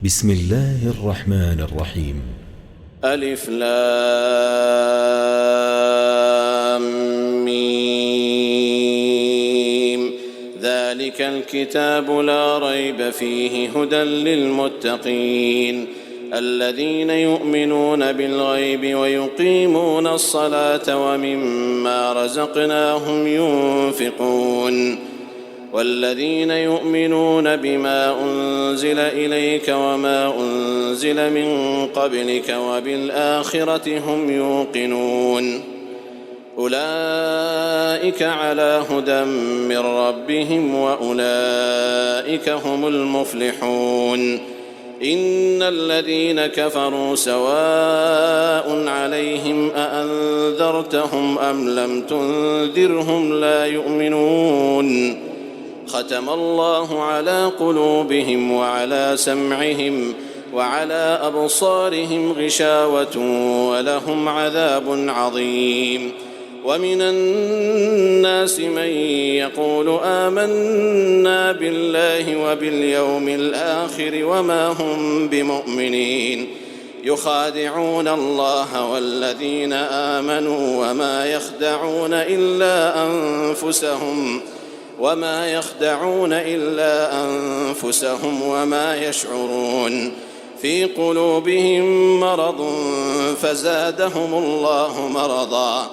بسم الله الرحمن الرحيم. ألف لام ميم. ذلك الكتاب لا ريب فيه هدى للمتقين الذين يؤمنون بالغيب ويقيمون الصلاة ومما رزقناهم ينفقون والذين يؤمنون بما أنزل إليك وما أنزل من قبلك وبالآخرة هم يوقنون أولئك على هدى من ربهم وأولئك هم المفلحون إن الذين كفروا سواء عليهم أأنذرتهم أم لم تنذرهم لا يؤمنون ختم الله على قلوبهم وعلى سمعهم وعلى أبصارهم غشاوة ولهم عذاب عظيم ومن الناس من يقول آمنا بالله وباليوم الآخر وما هم بمؤمنين يخادعون الله والذين آمنوا وما يخدعون إلا أنفسهم وما يشعرون في قلوبهم مرض فزادهم الله مرضا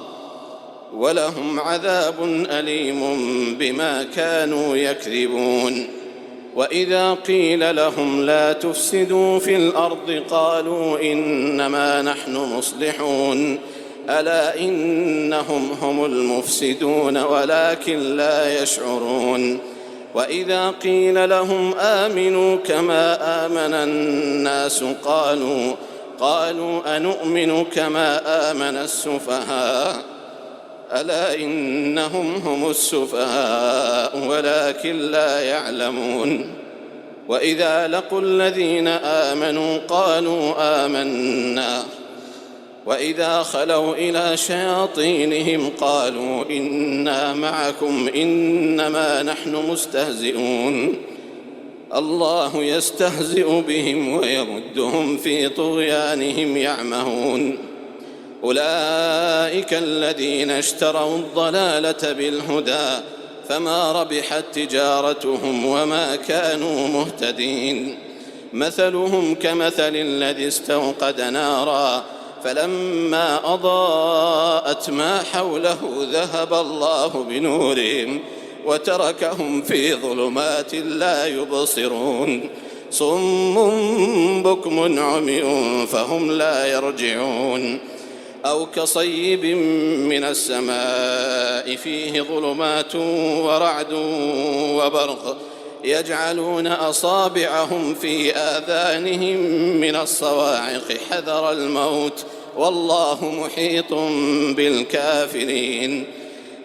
ولهم عذاب أليم بما كانوا يكذبون وإذا قيل لهم لا تفسدوا في الأرض قالوا إنما نحن مصلحون ألا إنهم هم المفسدون ولكن لا يشعرون وإذا قيل لهم آمنوا كما آمن الناس قالوا أنؤمن كما آمن السفهاء ألا إنهم هم السفهاء ولكن لا يعلمون وإذا لقوا الذين آمنوا قالوا آمنا وإذا خلوا إلى شياطينهم قالوا إنا معكم إنما نحن مستهزئون الله يستهزئ بهم ويمدهم في طغيانهم يعمهون أولئك الذين اشتروا الضلالة بالهدى فما ربحت تجارتهم وما كانوا مهتدين مثلهم كمثل الذي استوقد نارا فلما أضاءت ما حوله ذهب الله بنورهم وتركهم في ظلمات لا يبصرون صم بكم عمي فهم لا يرجعون أو كصيب من السماء فيه ظلمات ورعد وبرق يجعلون أصابعهم في آذانهم من الصواعق حذر الموت والله محيط بالكافرين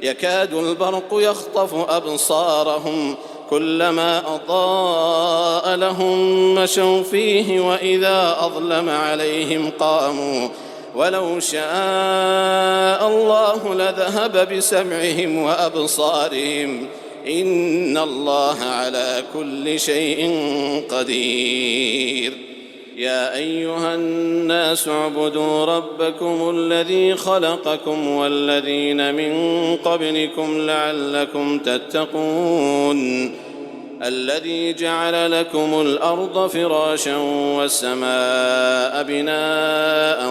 يكاد البرق يخطف أبصارهم كلما أضاء لهم مشوا فيه وإذا أظلم عليهم قاموا ولو شاء الله لذهب بسمعهم وأبصارهم إن الله على كل شيء قدير يا أيها الناس اعبدوا ربكم الذي خلقكم والذين من قبلكم لعلكم تتقون الذي جعل لكم الأرض فراشا والسماء بناء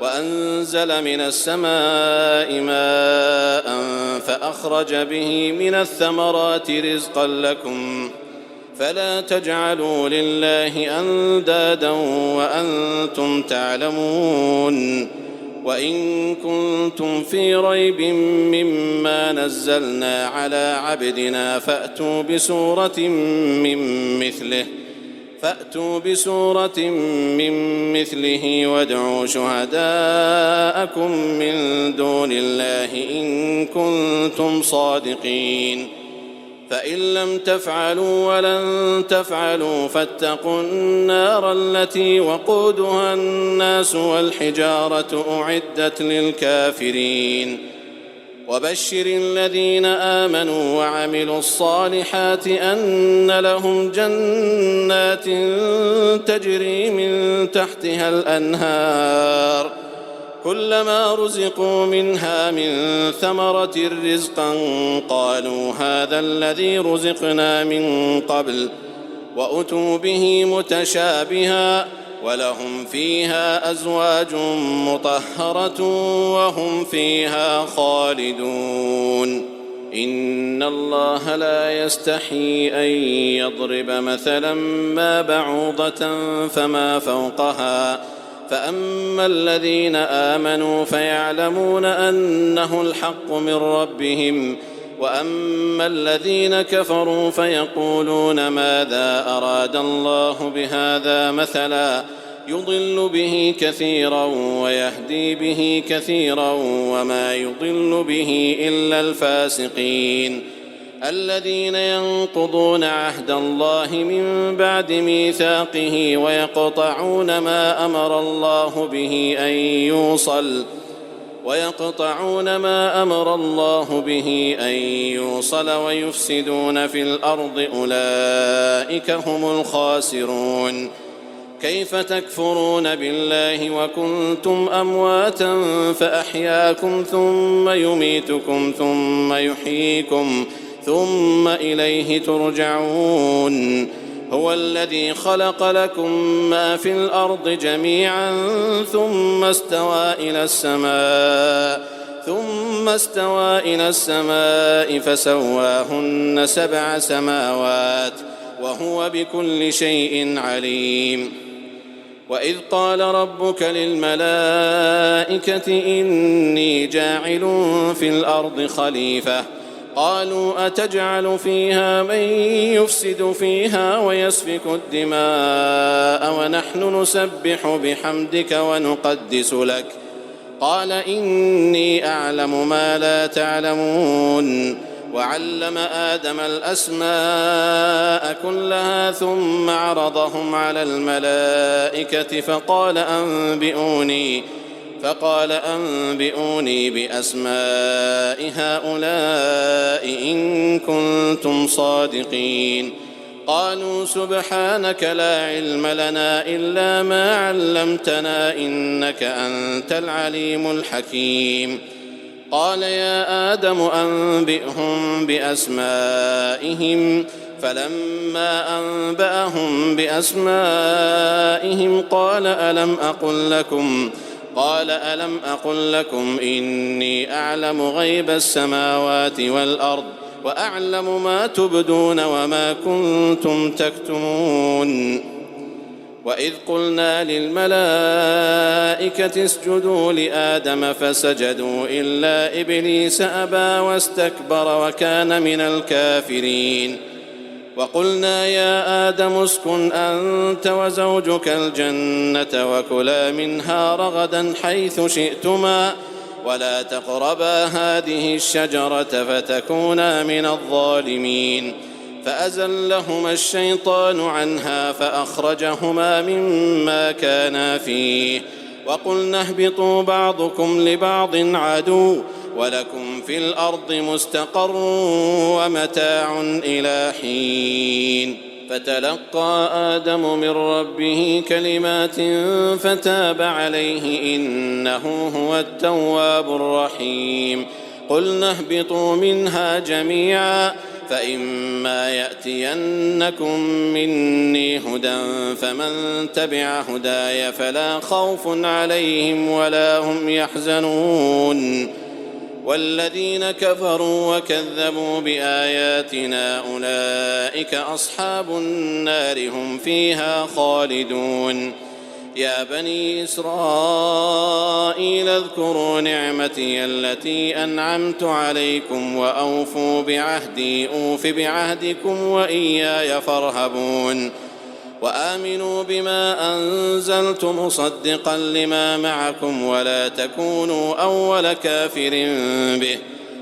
وأنزل من السماء ماء فأخرج به من الثمرات رزقا لكم فلا تجعلوا لله أندادا وأنتم تعلمون وإن كنتم في ريب مما نزلنا على عبدنا فأتوا بسورة من مثله وادعوا شهداءكم من دون الله إن كنتم صادقين فإن لم تفعلوا ولن تفعلوا فاتقوا النار التي وقودها الناس والحجارة أعدت للكافرين وبشر الذين آمنوا وعملوا الصالحات أن لهم جنات تجري من تحتها الأنهار كلما رزقوا منها من ثمرة رزقا قالوا هذا الذي رزقنا من قبل وأتوا به متشابها ولهم فيها أزواج مطهرة وهم فيها خالدون إن الله لا يستحي أن يضرب مثلا ما بعوضة فما فوقها فأما الذين آمنوا فيعلمون أنه الحق من ربهم وأما الذين كفروا فيقولون ماذا أراد الله بهذا مثلا يضل به كثيرا ويهدي به كثيرا وما يضل به إلا الفاسقين الذين ينقضون عهد الله من بعد ميثاقه ويقطعون ما أمر الله به أن يوصل ويفسدون في الأرض أولئك هم الخاسرون كيف تكفرون بالله وكنتم أمواتا فأحياكم ثم يميتكم ثم يحييكم ثم إليه ترجعون هو الذي خلق لكم ما في الأرض جميعا ثم استوى إلى السماء فسواهن 7 سماوات وهو بكل شيء عليم وإذ قال ربك للملائكة إني جاعل في الأرض خليفة قالوا أتجعل فيها من يفسد فيها ويسفك الدماء ونحن نسبح بحمدك ونقدس لك قال إني أعلم ما لا تعلمون وعلم آدم الأسماء كلها ثم عرضهم على الملائكة فقال أنبئوني بأسماء هؤلاء إن كنتم صادقين قالوا سبحانك لا علم لنا إلا ما علمتنا إنك أنت العليم الحكيم قال يا آدم أنبئهم بأسمائهم فلما أنبأهم بأسمائهم قال ألم أقل لكم إني أعلم غيب السماوات والأرض وأعلم ما تبدون وما كنتم تكتمون وإذ قلنا للملائكة اسجدوا لآدم فسجدوا إلا إبليس أبى واستكبر وكان من الكافرين وقلنا يا آدم اسكن أنت وزوجك الجنة وكلا منها رغدا حيث شئتما ولا تقربا هذه الشجرة فتكونا من الظالمين فأزلهما الشيطان عنها فأخرجهما مما كانا فيه وقلنا اهبطوا بعضكم لبعض عدو ولكم في الأرض مستقر ومتاع إلى حين فتلقى آدم من ربه كلمات فتاب عليه إنه هو التواب الرحيم قلنا اهبطوا منها جميعا فإما يأتينكم مني هدى فمن تبع هداي فلا خوف عليهم ولا هم يحزنون والذين كفروا وكذبوا بآياتنا أولئك أصحاب النار هم فيها خالدون يا بني إسرائيل اذكروا نعمتي التي أنعمت عليكم وأوفوا بعهدي أوف بعهدكم وإياي فارهبون وآمنوا بما أنزلت مصدقا لما معكم ولا تكونوا أول كافر به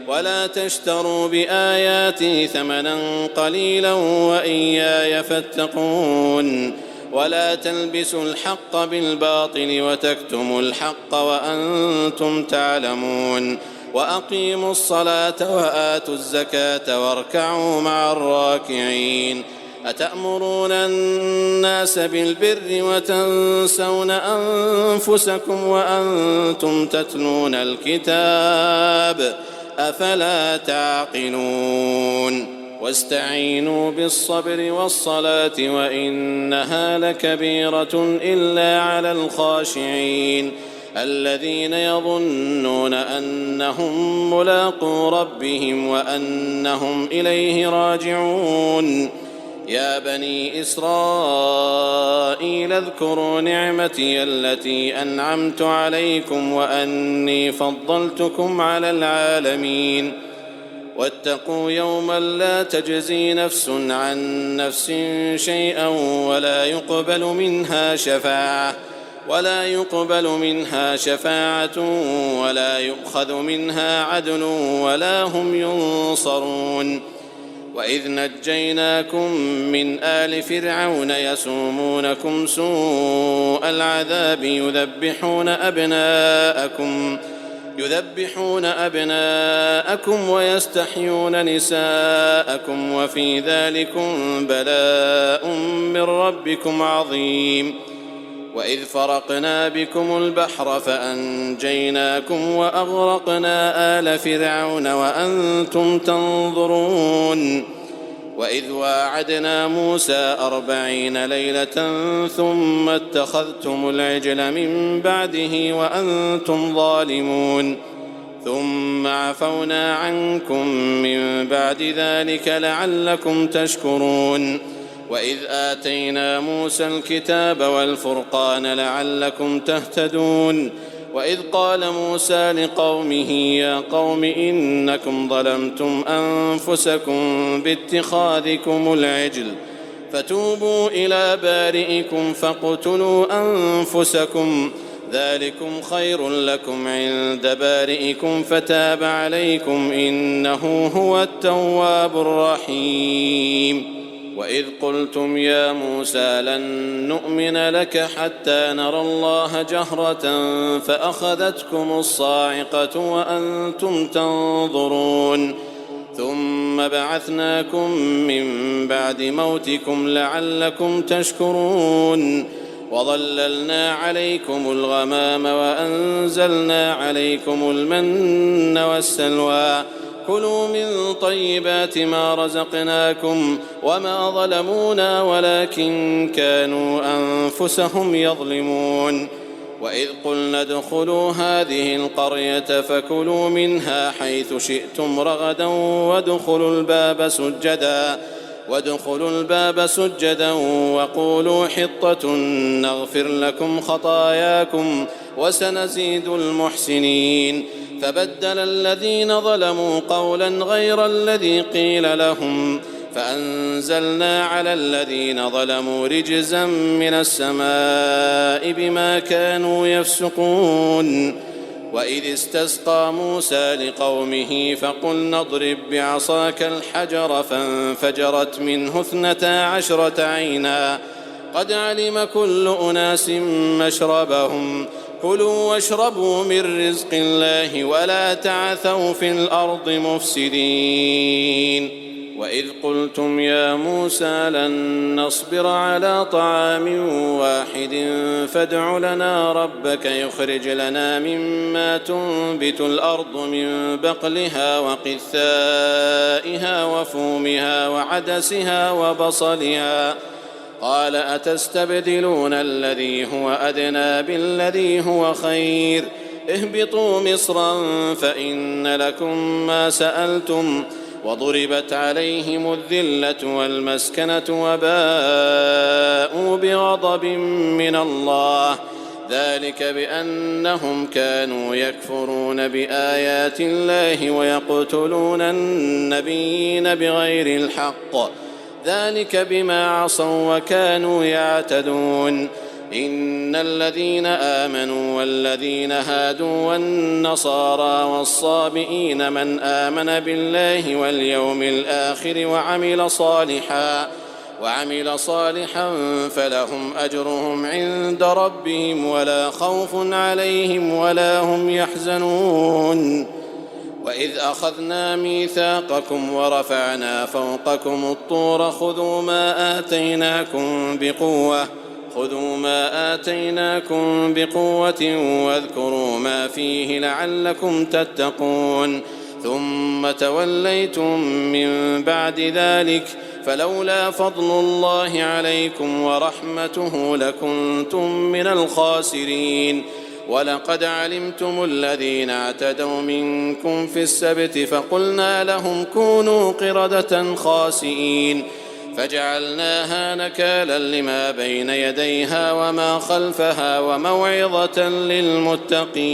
ولا تشتروا بآياتي ثمنا قليلا وإياي فاتقون ولا تلبسوا الحق بالباطل وتكتموا الحق وأنتم تعلمون وأقيموا الصلاة وآتوا الزكاة واركعوا مع الراكعين أتأمرون الناس بالبر وتنسون أنفسكم وأنتم تتلون الكتاب أفلا تعقلون واستعينوا بالصبر والصلاة وإنها لكبيرة إلا على الخاشعين الذين يظنون أنهم ملاقو ربهم وأنهم إليه راجعون يا بني إسرائيل اذكروا نعمتي التي أنعمت عليكم وأني فضلتكم على العالمين واتقوا يوما لا تجزي نفس عن نفس شيئا ولا يقبل منها شفاعة ولا يؤخذ منها عدل ولا هم ينصرون وإذ نجيناكم من آل فرعون يسومونكم سوء العذاب يذبحون أبناءكم ويستحيون نساءكم وفي ذلكم بلاء من ربكم عظيم وإذ فرقنا بكم البحر فأنجيناكم وأغرقنا آل فرعون وأنتم تنظرون وإذ واعدنا موسى 40 ليلة ثم اتخذتم العجل من بعده وأنتم ظالمون ثم عفونا عنكم من بعد ذلك لعلكم تشكرون وإذ آتينا موسى الكتاب والفرقان لعلكم تهتدون وإذ قال موسى لقومه يا قوم إنكم ظلمتم أنفسكم باتخاذكم العجل فتوبوا إلى بارئكم فاقتلوا أنفسكم ذلكم خير لكم عند بارئكم فتاب عليكم إنه هو التواب الرحيم وإذ قلتم يا موسى لن نؤمن لك حتى نرى الله جهرة فأخذتكم الصاعقة وأنتم تنظرون ثم بعثناكم من بعد موتكم لعلكم تشكرون وظللنا عليكم الغمام وأنزلنا عليكم المن والسلوى كلوا من طيبات ما رزقناكم وما ظلمونا ولكن كانوا أنفسهم يظلمون وإذ قلنا ادخلوا هذه القرية فكلوا منها حيث شئتم رغدا وادخلوا الباب سجدا وقولوا حطة نغفر لكم خطاياكم وسنزيد المحسنين فبدل الذين ظلموا قولا غير الذي قيل لهم فأنزلنا على الذين ظلموا رجزا من السماء بما كانوا يفسقون وإذ استسقى موسى لقومه فقلنا اضرب بعصاك الحجر فانفجرت منه 12 عينا قد علم كل أناس مشربهم كلوا واشربوا من رزق الله ولا تعثوا في الأرض مفسدين وإذ قلتم يا موسى لن نصبر على طعام واحد فادع لنا ربك يخرج لنا مما تنبت الأرض من بقلها وقثائها وفومها وعدسها وبصلها قال أتستبدلون الذي هو أدنى بالذي هو خير اهبطوا مصرا فإن لكم ما سألتم وضربت عليهم الذلة والمسكنة وباءوا بغضب من الله ذلك بأنهم كانوا يكفرون بآيات الله ويقتلون النبيين بغير الحق ذلك بما عصوا وكانوا يعتدون إن الذين آمنوا والذين هادوا والنصارى والصابئين من آمن بالله واليوم الآخر وعمل صالحا فلهم أجرهم عند ربهم ولا خوف عليهم ولا هم يحزنون وإذ أخذنا ميثاقكم ورفعنا فوقكم الطور خذوا ما آتيناكم بقوة واذكروا ما فيه لعلكم تتقون ثم توليتم من بعد ذلك فلولا فضل الله عليكم ورحمته لكنتم من الخاسرين ولقد علمتم الذين اعتدوا منكم في السبت فقلنا لهم كونوا قردة خاسئين فجعلناها نكالا لما بين يديها وما خلفها وموعظة للمتقين.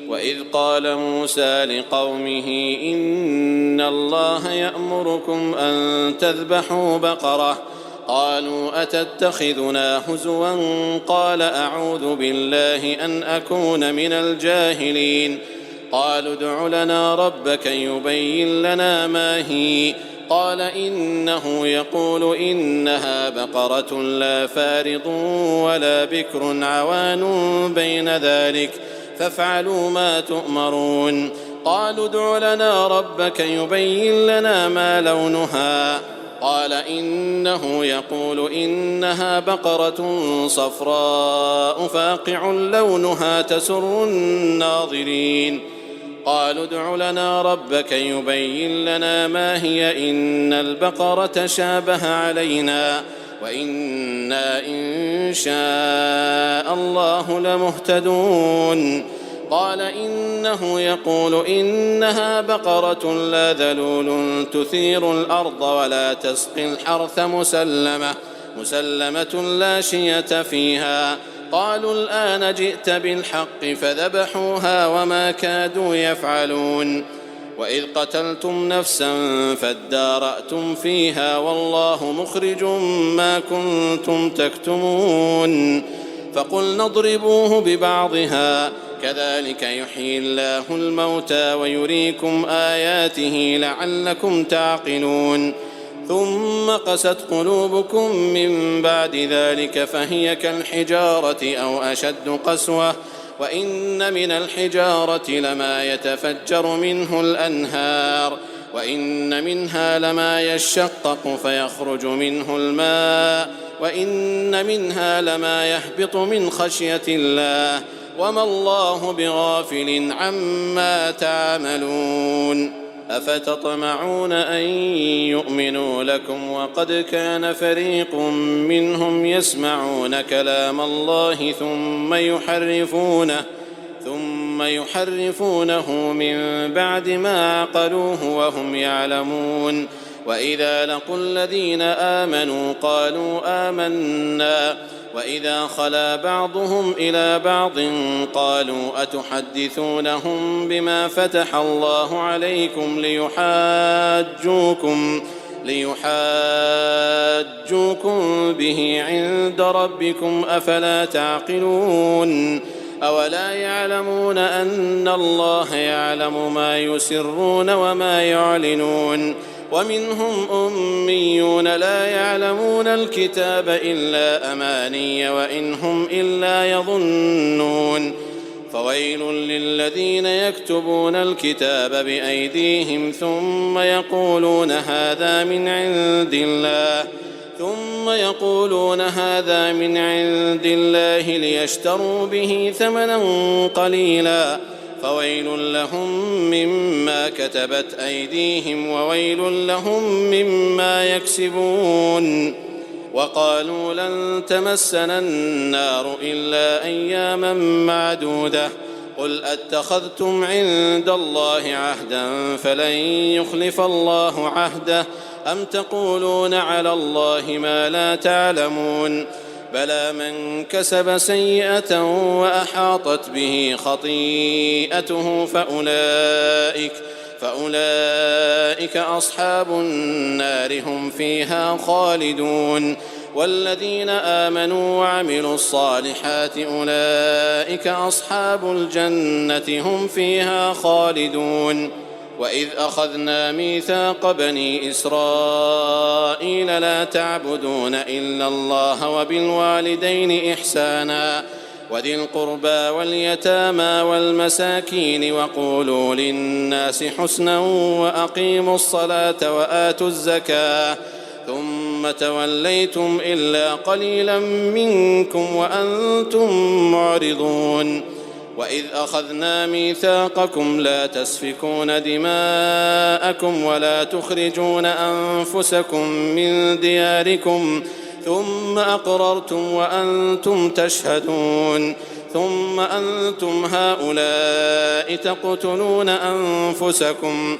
وإذ قال موسى لقومه إن الله يأمركم أن تذبحوا بقرة قالوا أتتخذنا هزوا قال أعوذ بالله أن أكون من الجاهلين قالوا ادع لنا ربك يبين لنا ما هي قال إنه يقول إنها بقرة لا فارض ولا بكر عوان بين ذلك فافعلوا ما تؤمرون قالوا ادع لنا ربك يبين لنا ما لونها قال إنه يقول إنها بقرة صفراء فاقع لونها تسر الناظرين قالوا ادع لنا ربك يبين لنا ما هي إن البقرة شابه علينا وإنا إن شاء الله لمهتدون قال إنه يقول إنها بقرة لا ذلول تثير الأرض ولا تسقي الحرث مسلمة لا شية فيها قالوا الآن جئت بالحق فذبحوها وما كادوا يفعلون وإذ قتلتم نفسا فادارأتم فيها والله مخرج ما كنتم تكتمون فقلنا اضربوه ببعضها كذلك يحيي الله الموتى ويريكم آياته لعلكم تعقلون ثم قست قلوبكم من بعد ذلك فهي كالحجارة أو أشد قسوة وإن من الحجارة لما يتفجر منه الأنهار وإن منها لما يشقق فيخرج منه الماء وإن منها لما يهبط من خشية الله وما الله بغافل عما تعملون أفتطمعون أن يؤمنوا لكم وقد كان فريق منهم يسمعون كلام الله ثم يحرفونه من بعد ما عقلوه وهم يعلمون وإذا لقوا الذين آمنوا قالوا آمنا وإذا خلا بعضهم إلى بعض قالوا أتحدثونهم بما فتح الله عليكم ليحاجوكم به عند ربكم أفلا تعقلون أولا يعلمون أن الله يعلم ما يسرون وما يعلنون ومنهم أميون لا يعلمون الكتاب إلا أماني وإن هم إلا يظنون فويل للذين يكتبون الكتاب بأيديهم ثم يقولون هذا من عند الله ليشتروا به ثمنا قليلا فويل لهم مما كتبت أيديهم وويل لهم مما يكسبون وقالوا لن تمسنا النار إلا أياما معدودة قل أتخذتم عند الله عهدا فلن يخلف الله عهده أم تقولون على الله ما لا تعلمون بلى من كسب سيئة وأحاطت به خطيئته فأولئك أصحاب النار هم فيها خالدون والذين آمنوا وعملوا الصالحات أولئك أصحاب الجنة هم فيها خالدون وإذ أخذنا ميثاق بني إسرائيل لا تعبدون إلا الله وبالوالدين إحسانا وذي القربى واليتامى والمساكين وقولوا للناس حسنا وأقيموا الصلاة وآتوا الزكاة ثم توليتم إلا قليلا منكم وأنتم معرضون وإذ أخذنا ميثاقكم لا تسفكون دماءكم ولا تخرجون أنفسكم من دياركم ثم أقررتم وأنتم تشهدون ثم أنتم هؤلاء تقتلون أنفسكم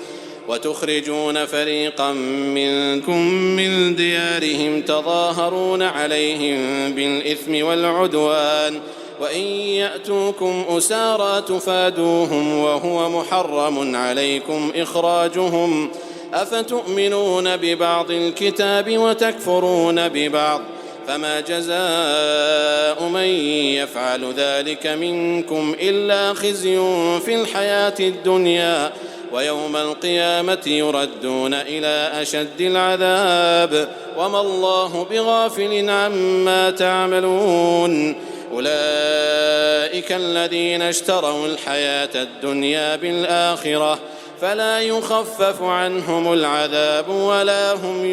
وتخرجون فريقا منكم من ديارهم تظاهرون عليهم بالإثم والعدوان وإن يأتوكم أسارى تفادوهم وهو محرم عليكم إخراجهم أفتؤمنون ببعض الكتاب وتكفرون ببعض فما جزاء من يفعل ذلك منكم إلا خزي في الحياة الدنيا ويوم القيامة يردون إلى أشد العذاب وما الله بغافل عما تعملون أولئك الذين اشتروا الحياة الدنيا بالآخرة فلا يخفف عنهم العذاب ولا هم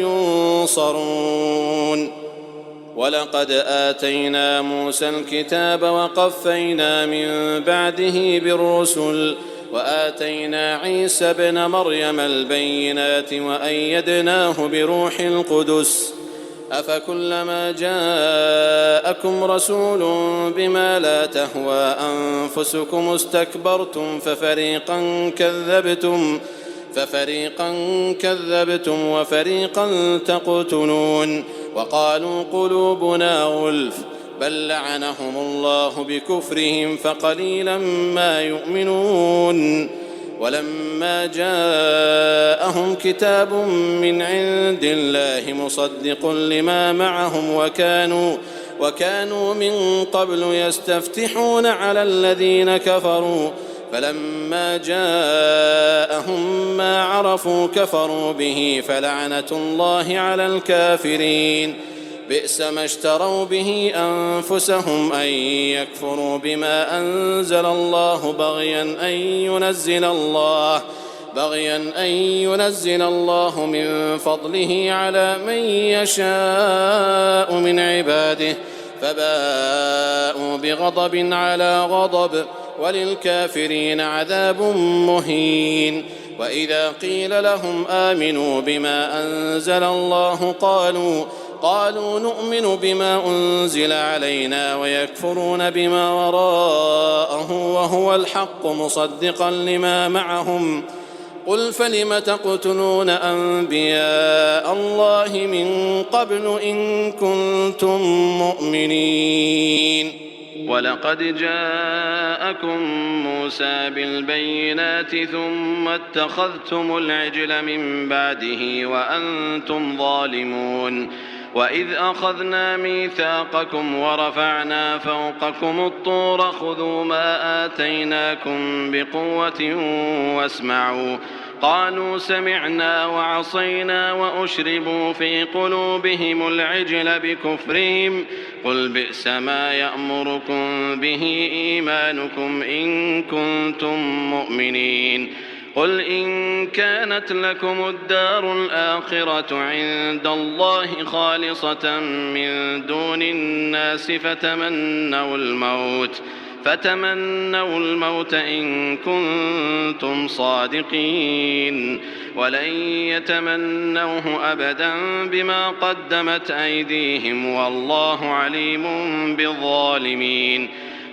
ينصرون ولقد آتينا موسى الكتاب وقفينا من بعده بالرسل وآتينا عيسى ابن مريم البينات وأيدناه بروح القدس أفكلما جاءكم رسول بما لا تهوى أنفسكم استكبرتم ففريقا كذبتم وفريقا تقتلون وقالوا قلوبنا غلف بل لعنهم الله بكفرهم فقليلا ما يؤمنون ولما جاءهم كتاب من عند الله مصدق لما معهم وكانوا من قبل يستفتحون على الذين كفروا فلما جاءهم ما عرفوا كفروا به فلعنة الله على الكافرين بئس ما اشتروا به أنفسهم أن يكفروا بما أنزل الله بغيا أن ينزل الله من فضله على من يشاء من عباده فباءوا بغضب على غضب وللكافرين عذاب مهين وإذا قيل لهم آمنوا بما أنزل الله قالوا نؤمن بما أنزل علينا ويكفرون بما وراءه وهو الحق مصدقا لما معهم قل فلم تقتلون أنبياء الله من قبل إن كنتم مؤمنين ولقد جاءكم موسى بالبينات ثم اتخذتم العجل من بعده وأنتم ظالمون وإذ أخذنا ميثاقكم ورفعنا فوقكم الطور خذوا ما آتيناكم بقوة واسمعوا قالوا سمعنا وعصينا وأشربوا في قلوبهم العجل بكفرهم قل بئس ما يأمركم به إيمانكم إن كنتم مؤمنين قل إن كانت لكم الدار الآخرة عند الله خالصة من دون الناس فتمنوا الموت إن كنتم صادقين ولن يتمنوه أبدا بما قدمت أيديهم والله عليم بالظالمين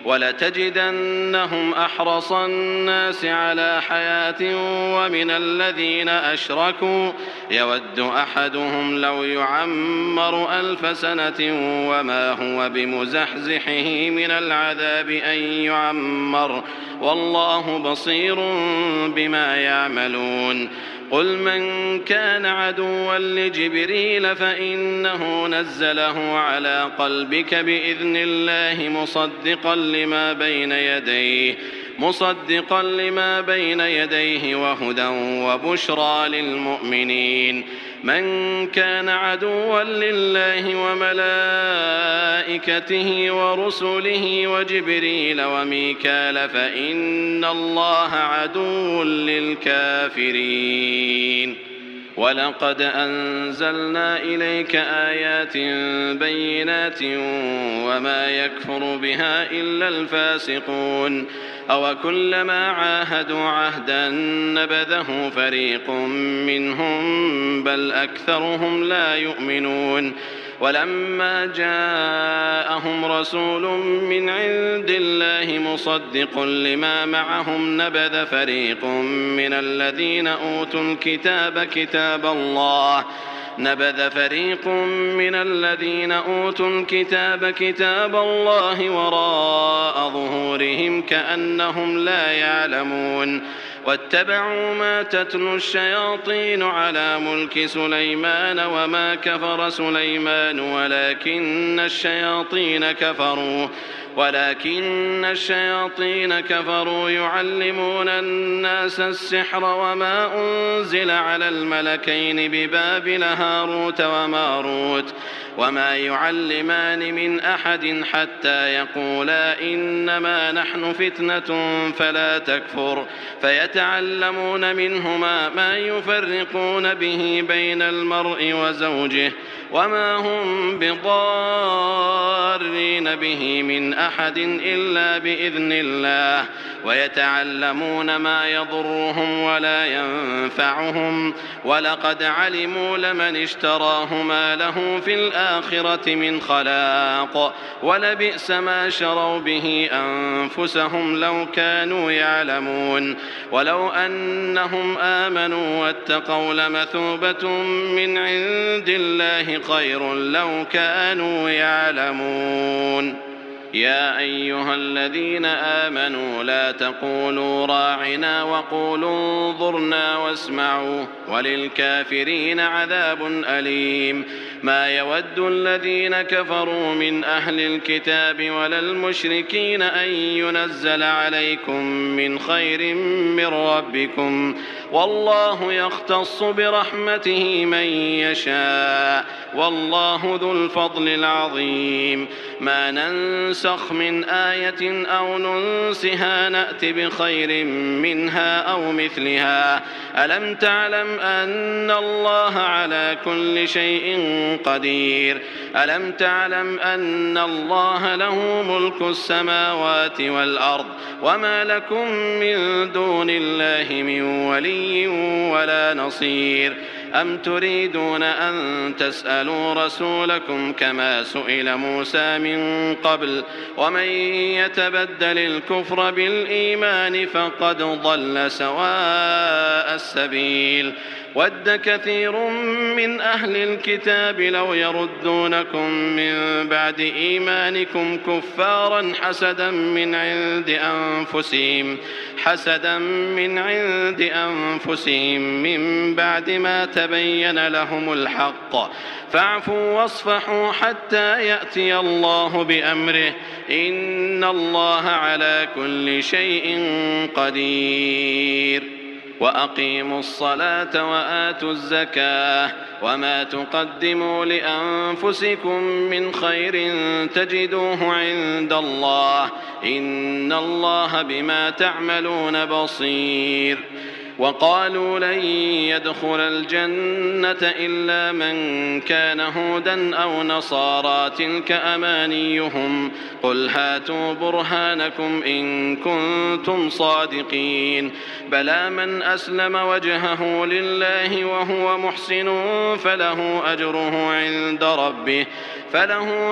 ولتجدنهم أحرص الناس على حياة ومن الذين أشركوا يود أحدهم لو يعمر 1000 سنة وما هو بمزحزحه من العذاب أن يعمر والله بصير بما يعملون قل من كان عدوا لجبريل فإنه نزله على قلبك بإذن الله مصدقا لما بين يديه وهدى وبشرى للمؤمنين من كان عدوا لله وملائكته ورسله وجبريل وميكال فإن الله عدو للكافرين. ولقد أنزلنا إليك آيات بينات وما يكفر بها إلا الفاسقون. أوكلما عاهدوا عهدا نبذه فريق منهم بل أكثرهم لا يؤمنون. ولما جاءهم رسول من عند الله مصدق لما معهم نبذ فريق من الذين أوتوا الكتاب كتاب الله وراء ظهورهم كأنهم لا يعلمون. واتبعوا ما تتلو الشياطين على ملك سليمان وما كفر سليمان ولكن الشياطين كفروا يعلمون الناس السحر وما أنزل على الملكين ببابل هاروت وماروت وما يعلمان من أحد حتى يقولا إنما نحن فتنة فلا تكفر فيتعلمون منهما ما يفرقون به بين المرء وزوجه وما هم بضارين به من أحد إلا بإذن الله ويتعلمون ما يضرهم ولا ينفعهم ولقد علموا لمن اشتراه ما له في الآخرة من خلاق ولبئس ما شروا به أنفسهم لو كانوا يعلمون. ولو أنهم آمنوا واتقوا لمثوبة من عند الله خير لو كانوا يعلمون. يا أيها الذين آمنوا لا تقولوا راعنا وقولوا انظرنا واسمعوا وللكافرين عذاب أليم. ما يود الذين كفروا من أهل الكتاب ولا المشركين أن ينزل عليكم من خير من ربكم والله يختص برحمته من يشاء والله ذو الفضل العظيم. ما ننسخ من آية أو ننسها نأت بخير منها أو مثلها. ألم تعلم أن الله على كل شيء قدير. ألم تعلم أن الله له ملك السماوات والأرض وما لكم من دون الله من ولي ولا نصير. أم تريدون أن تسألوا رسولكم كما سئل موسى من قبل ومن يتبدل الكفر بالإيمان فقد ضل سواء السبيل. ود كثير من أهل الكتاب لو يردونكم من بعد إيمانكم كفارا حسدا من عند أنفسهم من بعد ما تبين لهم الحق فاعفوا واصفحوا حتى يأتي الله بأمره إن الله على كل شيء قدير. وأقيموا الصلاة وآتوا الزكاة وما تقدموا لأنفسكم من خير تجدوه عند الله إن الله بما تعملون بصير. وقالوا لن يدخل الجنة إلا من كان هودا أو نصارى تلك أمانيهم قل هاتوا برهانكم إن كنتم صادقين. بلى من أسلم وجهه لله وهو محسن فله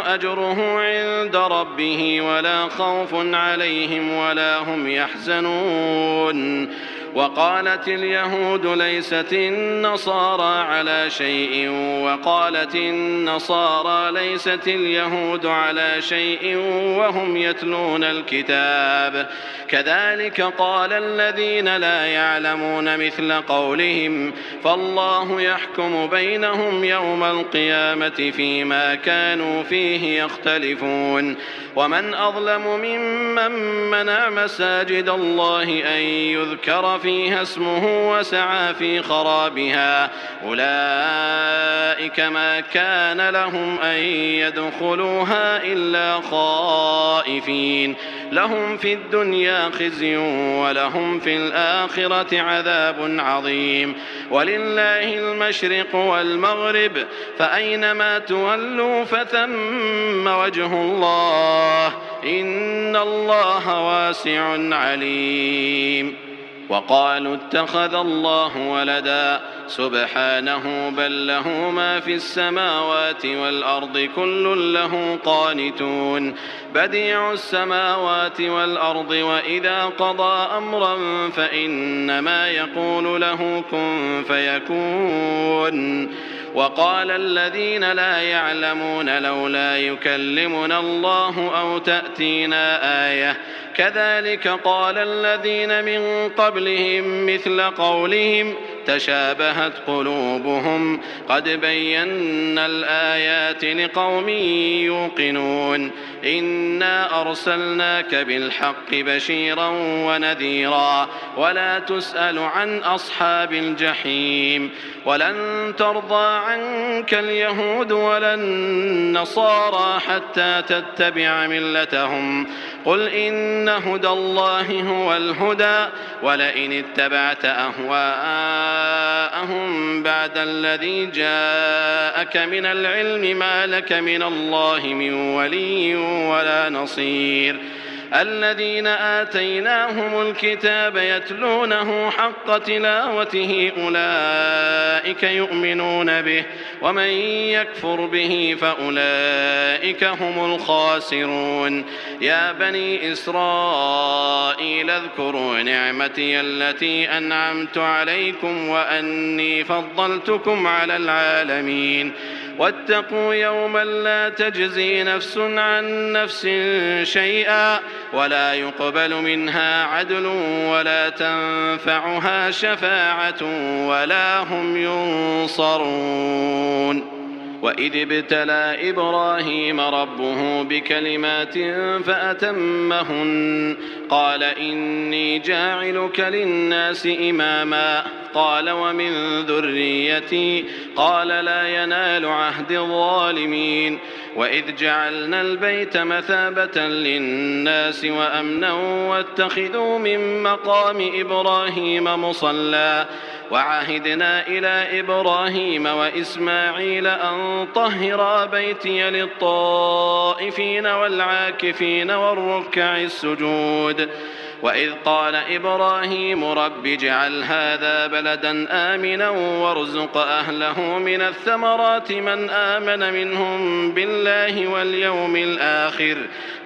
أجره عند ربه ولا خوف عليهم ولا هم يحزنون. وقالت اليهود ليست النصارى على شيء وقالت النصارى ليست اليهود على شيء وهم يتلون الكتاب كذلك قال الذين لا يعلمون مثل قولهم فالله يحكم بينهم يوم القيامة فيما كانوا فيه يختلفون. ومن أظلم ممن منع مساجد الله أن يذكر فيها اسمه وسعى في خرابها أولئك ما كان لهم أن يدخلوها إلا خائفين لهم في الدنيا خزي ولهم في الآخرة عذاب عظيم ولله المشرق والمغرب فأينما تولوا فثم وجه الله إن الله واسع عليم وقالوا اتخذ الله ولدا سبحانه بل له ما في السماوات والأرض كل له قانتون بديع السماوات والأرض وإذا قضى أمرا فإنما يقول له كن فيكون وقال الذين لا يعلمون لولا يكلمنا الله أو تأتينا آية كذلك قال الذين من قبلهم مثل قولهم تشابهت قلوبهم قد بينا الآيات لقوم يوقنون إنا أرسلناك بالحق بشيرا ونذيرا ولا تسأل عن أصحاب الجحيم ولن ترضى عنك اليهود ولا النصارى حتى تتبع ملتهم قل إن هدى الله هو الهدى ولئن اتبعت أهواءهم بعد الذي جاءك من العلم ما لك من الله من ولي ولا نصير الذين آتيناهم الكتاب يتلونه حق تلاوته أولئك يؤمنون به ومن يكفر به فأولئك هم الخاسرون يا بني إسرائيل اذكروا نعمتي التي أنعمت عليكم وأني فضلتكم على العالمين واتقوا يوما لا تجزي نفس عن نفس شيئا ولا يقبل منها عدل ولا تنفعها شفاعة ولا هم ينصرون وإذ ابتلى إبراهيم ربه بكلمات فأتمهن قال إني جاعلك للناس إماما قال ومن ذريتي قال لا ينال عهد الظالمين وإذ جعلنا البيت مثابة للناس وأمنا واتخذوا من مقام إبراهيم مصلى وعهدنا إلى إبراهيم وإسماعيل أن طهرا بيتي للطائفين والعاكفين والركع السجود وإذ قال إبراهيم رب اجعل هذا بلدا آمنا وارزق أهله من الثمرات من آمن منهم بالله واليوم الآخر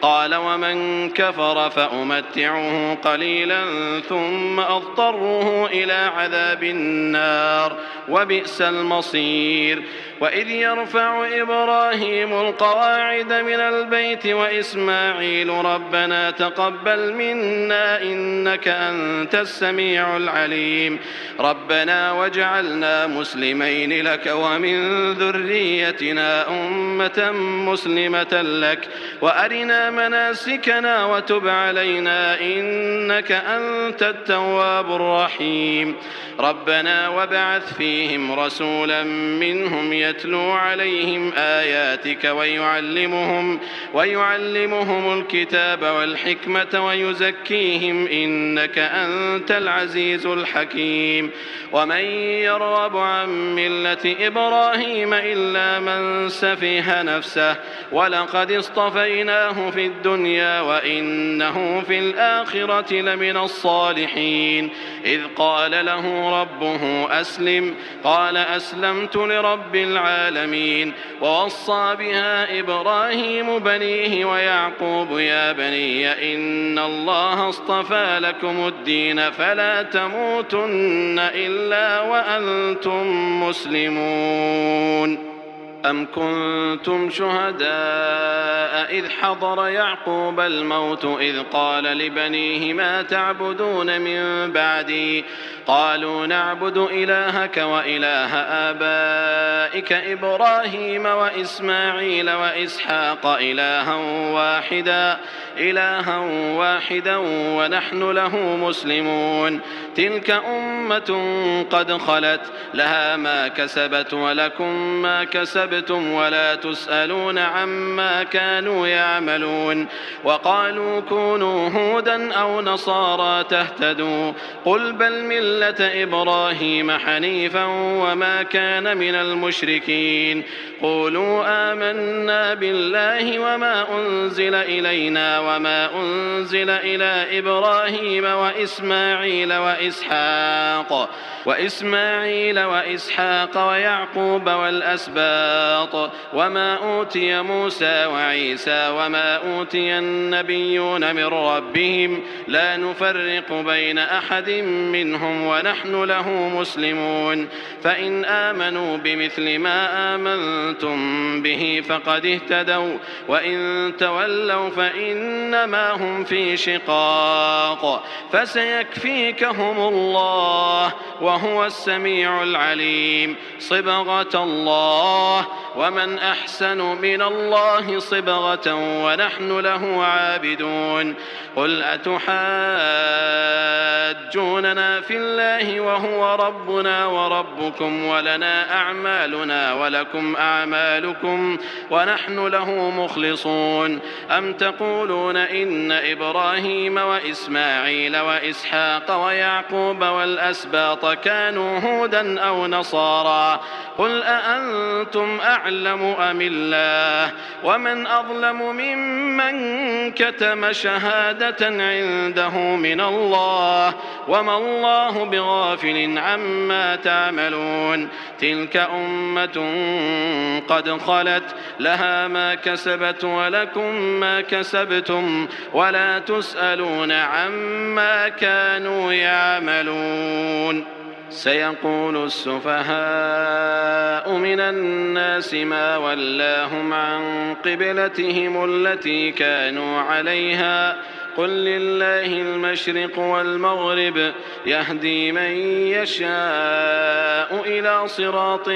قال ومن كفر فأمتعه قليلا ثم أضطره إلى عذاب النار وبئس المصير وإذ يرفع إبراهيم القواعد من البيت وإسماعيل ربنا تقبل منا إنك أنت السميع العليم ربنا واجعلنا مسلمين لك ومن ذريتنا أمة مسلمة لك وأرنا مناسكنا وتب علينا إنك أنت التواب الرحيم ربنا وابعث فيهم رسولا منهم يتلو عليهم آياتك ويعلمهم الكتاب والحكمة ويزكيهم إنك أنت العزيز الحكيم ومن يرغب عن ملة إبراهيم إلا من سفه نفسه ولقد اصطفيناه في الدنيا وإنه في الآخرة لمن الصالحين إذ قال له ربه أسلم قال أسلمت لرب العالمين ووصى بها إبراهيم بنيه ويعقوب يا بني إن الله اصطفى لكم الدين فلا تموتن إلا وأنتم مسلمون أم كنتم شهداء إذ حضر يعقوب الموت إذ قال لبنيه ما تعبدون من بعدي قالوا نعبد إلهك وإله آبائك إبراهيم وإسماعيل وإسحاق إلها واحدا ونحن له مسلمون تلك أمة قد خلت لها ما كسبت ولكم ما كسبتم ولا تسألون عما كانوا يعملون وقالوا كونوا هودا أو نصارى تهتدوا قل بل ملة إبراهيم حنيفا وما كان من المشركين قولوا آمنا بالله وما أنزل إلينا وما أنزل إلى إبراهيم وإسماعيل وإسحاق ويعقوب والأسباط وما أوتي موسى وعيسى وما أوتي النبيون من ربهم لا نفرق بين أحد منهم ونحن له مسلمون فإن آمنوا بمثل ما آمنتم به فقد اهتدوا وإن تولوا فإنما هم في شقاق فسيكفيكهم الله وهو السميع العليم صبغة الله ومن أحسن من الله صبغة ونحن له عابدون قل أتحاجوننا في الله وهو ربنا وربكم ولنا أعمالنا ولكم أعمالكم ونحن له مخلصون أم تقولون إن إبراهيم وإسماعيل وإسحاق ويعقوب والأسباط كانوا هودا أو نصارى قل أأنتم أعلم أم الله ومن أظلم ممن كتم شهادة عنده من الله وما الله بغافل عما تعملون تلك أمة قد خلت لها ما كسبت ولكم ما كسبتم ولا تسألون عما كانوا يعملون سيقول السفهاء من الناس ما ولاهم عن قبلتهم التي كانوا عليها قل لله المشرق والمغرب يهدي من يشاء إلى صراط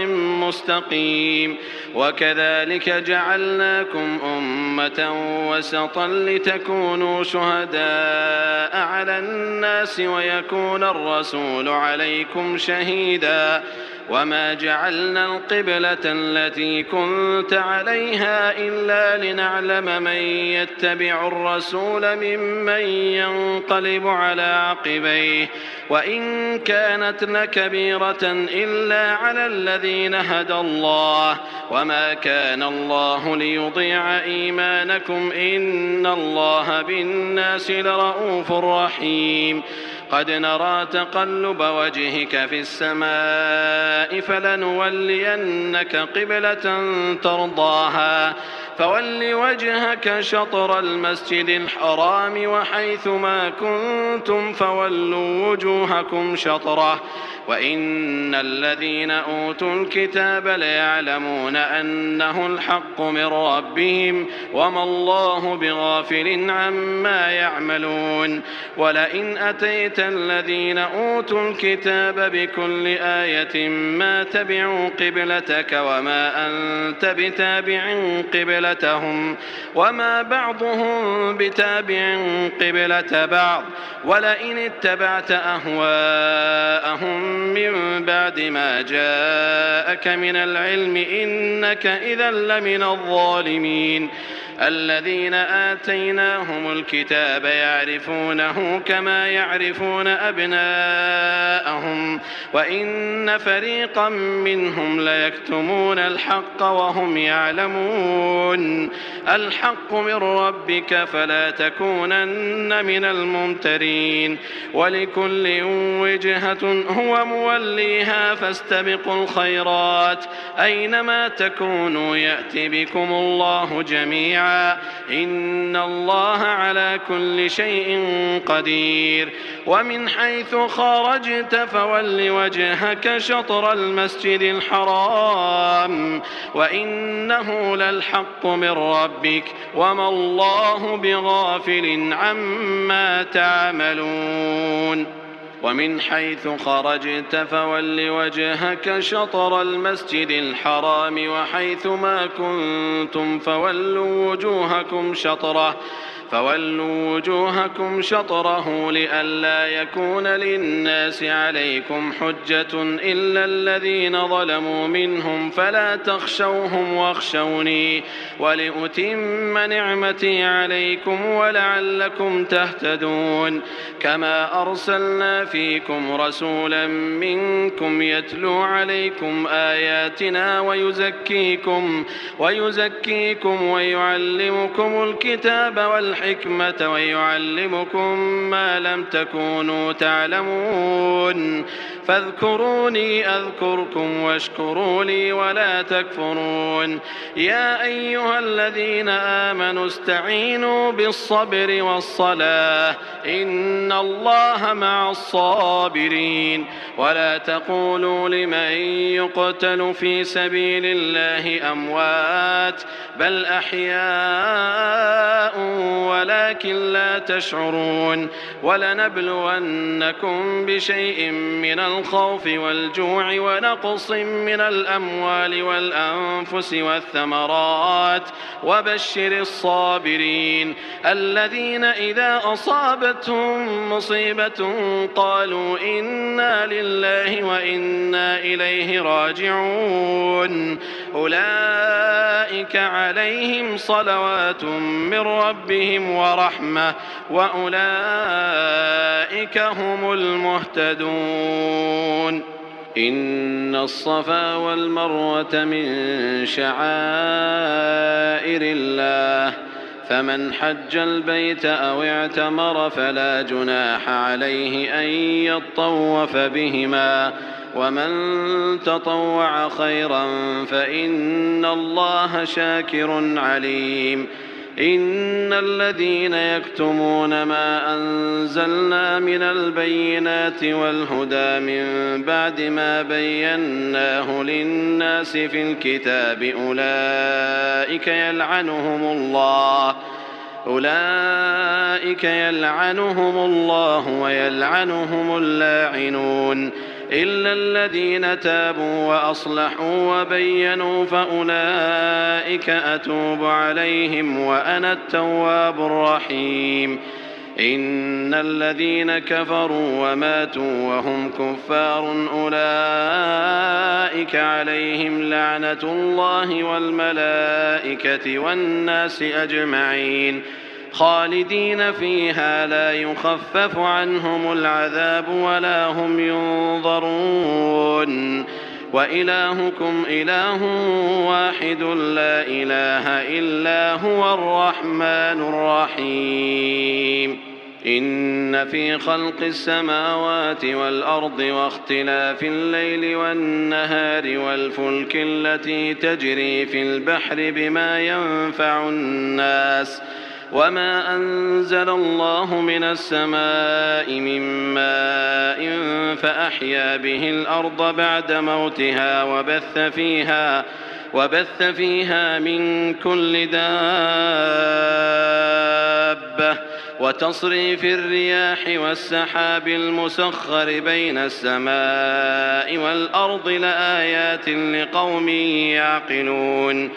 مستقيم وكذلك جعلناكم أمة وسطا لتكونوا شهداء على الناس ويكون الرسول عليكم شهيدا وما جعلنا القبلة التي كنت عليها إلا لنعلم من يتبع الرسول ممن ينقلب على عقبيه وإن كانت لكبيرة إلا على الذين هدى الله وما كان الله ليضيع إيمانكم إن الله بالناس لرؤوف رحيم قد نرى تقلب وجهك في السماء فلنولينك قبلة ترضاها فول وجهك شطر المسجد الحرام وحيث ما كنتم فولوا وجوهكم شطره وإن الذين أوتوا الكتاب ليعلمون أنه الحق من ربهم وما الله بغافل عما يعملون ولئن أتيت الذين أوتوا الكتاب بكل آية ما تبعوا قبلتك وما أنت بتابع قبلتهم وما بعضهم بتابع قبلة بعض ولئن اتبعت أهواءهم من بعد ما جاءك من العلم إنك إذا لمن الظالمين الذين آتيناهم الكتاب يعرفونه كما يعرفون أبناءهم وإن فريقا منهم ليكتمون الحق وهم يعلمون الحق من ربك فلا تكونن من الممترين ولكل وجهة هو موليها فاستبقوا الخيرات أينما تكونوا يأتي بكم الله جميعا إن الله على كل شيء قدير ومن حيث خرجت فول وجهك شطر المسجد الحرام وإنه للحق من ربك وما الله بغافل عما تعملون ومن حيث خرجت فول وجهك شطر المسجد الحرام وحيث ما كنتم فولوا وجوهكم شطره لئلا يكون للناس عليكم حجة إلا الذين ظلموا منهم فلا تخشوهم واخشوني ولأتم نعمتي عليكم ولعلكم تهتدون كما أرسلنا فيكم رسولا منكم يتلو عليكم آياتنا ويزكيكم ويعلمكم الكتاب والحكمة ويعلمكم ما لم تكونوا تعلمون فاذكروني أذكركم واشكروا لي ولا تكفرون يا أيها الذين آمنوا استعينوا بالصبر والصلاة إن الله مع الصابرين ولا تقولوا لمن يقتل في سبيل الله أموات بل أحياء ولكن لا تشعرون ولنبلونكم بشيء من الخوف والجوع ونقص من الأموال والأنفس والثمرات وبشر الصابرين الذين إذا أصابتهم مصيبة قالوا إنا لله وإنا إليه راجعون أولئك عليهم صلوات من ربهم ورحمة وأولئك هم المهتدون إن الصفا والمروة من شعائر الله فمن حج البيت أو اعتمر فلا جناح عليه أن يطوف بهما ومن تطوع خيرا فإن الله شاكر عليم إن الذين يكتمون ما أنزلنا من البينات والهدى من بعد ما بيناه للناس في الكتاب أولئك يلعنهم الله ويلعنهم اللاعنون إلا الذين تابوا وأصلحوا وبينوا فأولئك أتوب عليهم وأنا التواب الرحيم إن الذين كفروا وماتوا وهم كفار أولئك عليهم لعنة الله والملائكة والناس أجمعين خالدين فيها لا يخفف عنهم العذاب ولا هم ينظرون وإلهكم إله واحد لا إله إلا هو الرحمن الرحيم إن في خلق السماوات والأرض واختلاف الليل والنهار والفلك التي تجري في البحر بما ينفع الناس وما أنزل الله من السماء من ماء فأحيا به الأرض بعد موتها وبث فيها من كل دابة وتصريف الرياح والسحاب المسخر بين السماء والأرض لآيات لقوم يعقلون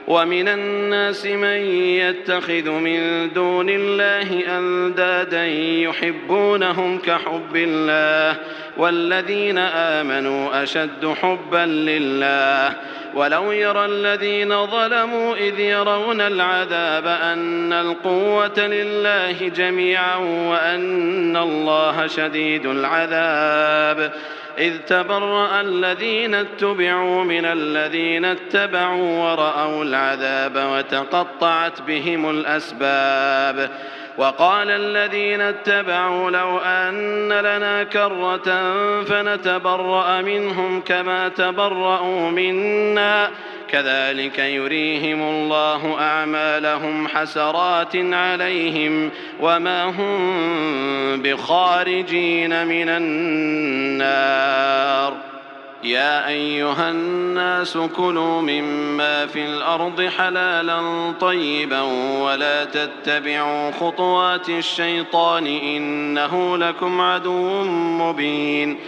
ومن الناس من يتخذ من دون الله أندادا يحبونهم كحب الله والذين آمنوا أشد حبا لله ولو يرى الذين ظلموا إذ يرون العذاب أن القوة لله جميعا وأن الله شديد العذاب إذ تبرأ الذين اتبعوا من الذين اتبعوا ورأوا العذاب وتقطعت بهم الأسباب وقال الذين اتبعوا لو أن لنا كرة فنتبرأ منهم كما تبرأوا منا كذلك يريهم الله أعمالهم حسرات عليهم وما هم بخارجين من النار يا أيها الناس كلوا مما في الأرض حلالا طيبا ولا تتبعوا خطوات الشيطان إنه لكم عدو مبين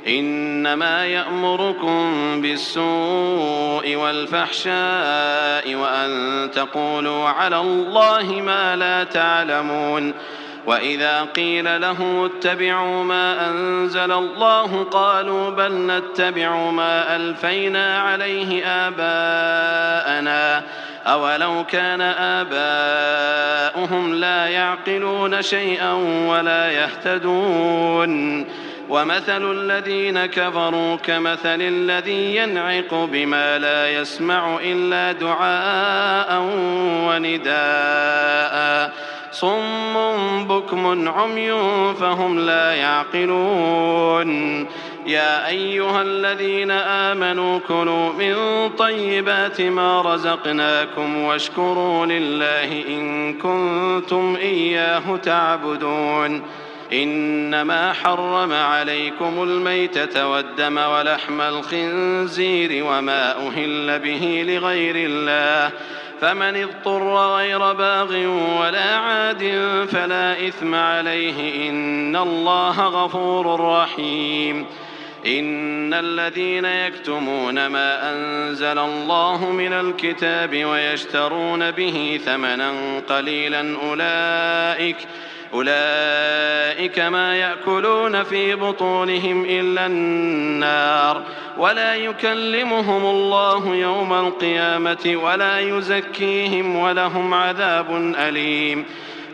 إنما يأمركم بالسوء والفحشاء وأن تقولوا على الله ما لا تعلمون وإذا قيل لهم اتبعوا ما أنزل الله قالوا بل نتبع ما ألفينا عليه آباءنا أولو كان آباؤهم لا يعقلون شيئا ولا يهتدون ومثل الذين كفروا كمثل الذي ينعق بما لا يسمع إلا دعاء ونداء صم بكم عمي فهم لا يعقلون يا أيها الذين آمنوا كلوا من طيبات ما رزقناكم واشكروا لله إن كنتم إياه تعبدون إنما حرم عليكم الميتة والدم ولحم الخنزير وما أهل به لغير الله فمن اضطر غير باغ ولا عاد فلا إثم عليه إن الله غفور رحيم إن الذين يكتمون ما أنزل الله من الكتاب ويشترون به ثمنا قليلا أولئك ما يأكلون في بطونهم إلا النار ولا يكلمهم الله يوم القيامة ولا يزكيهم ولهم عذاب أليم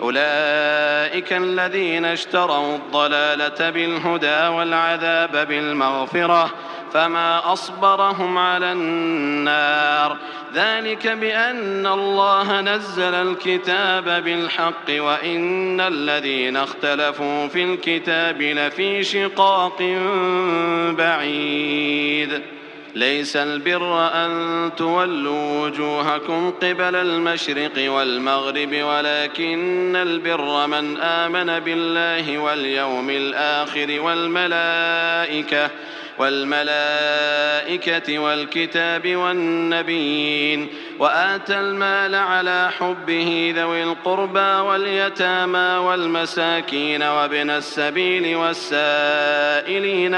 أولئك الذين اشتروا الضلالة بالهدى والعذاب بالمغفرة فما أصبرهم على النار ذلك بأن الله نزل الكتاب بالحق وإن الذين اختلفوا في الكتاب لفي شقاق بعيد ليس البر أن تولوا وجوهكم قبل المشرق والمغرب ولكن البر من آمن بالله واليوم الآخر والملائكة والكتاب والنبيين وآتى المال على حبه ذوي القربى واليتامى والمساكين وابن السبيل والسائلين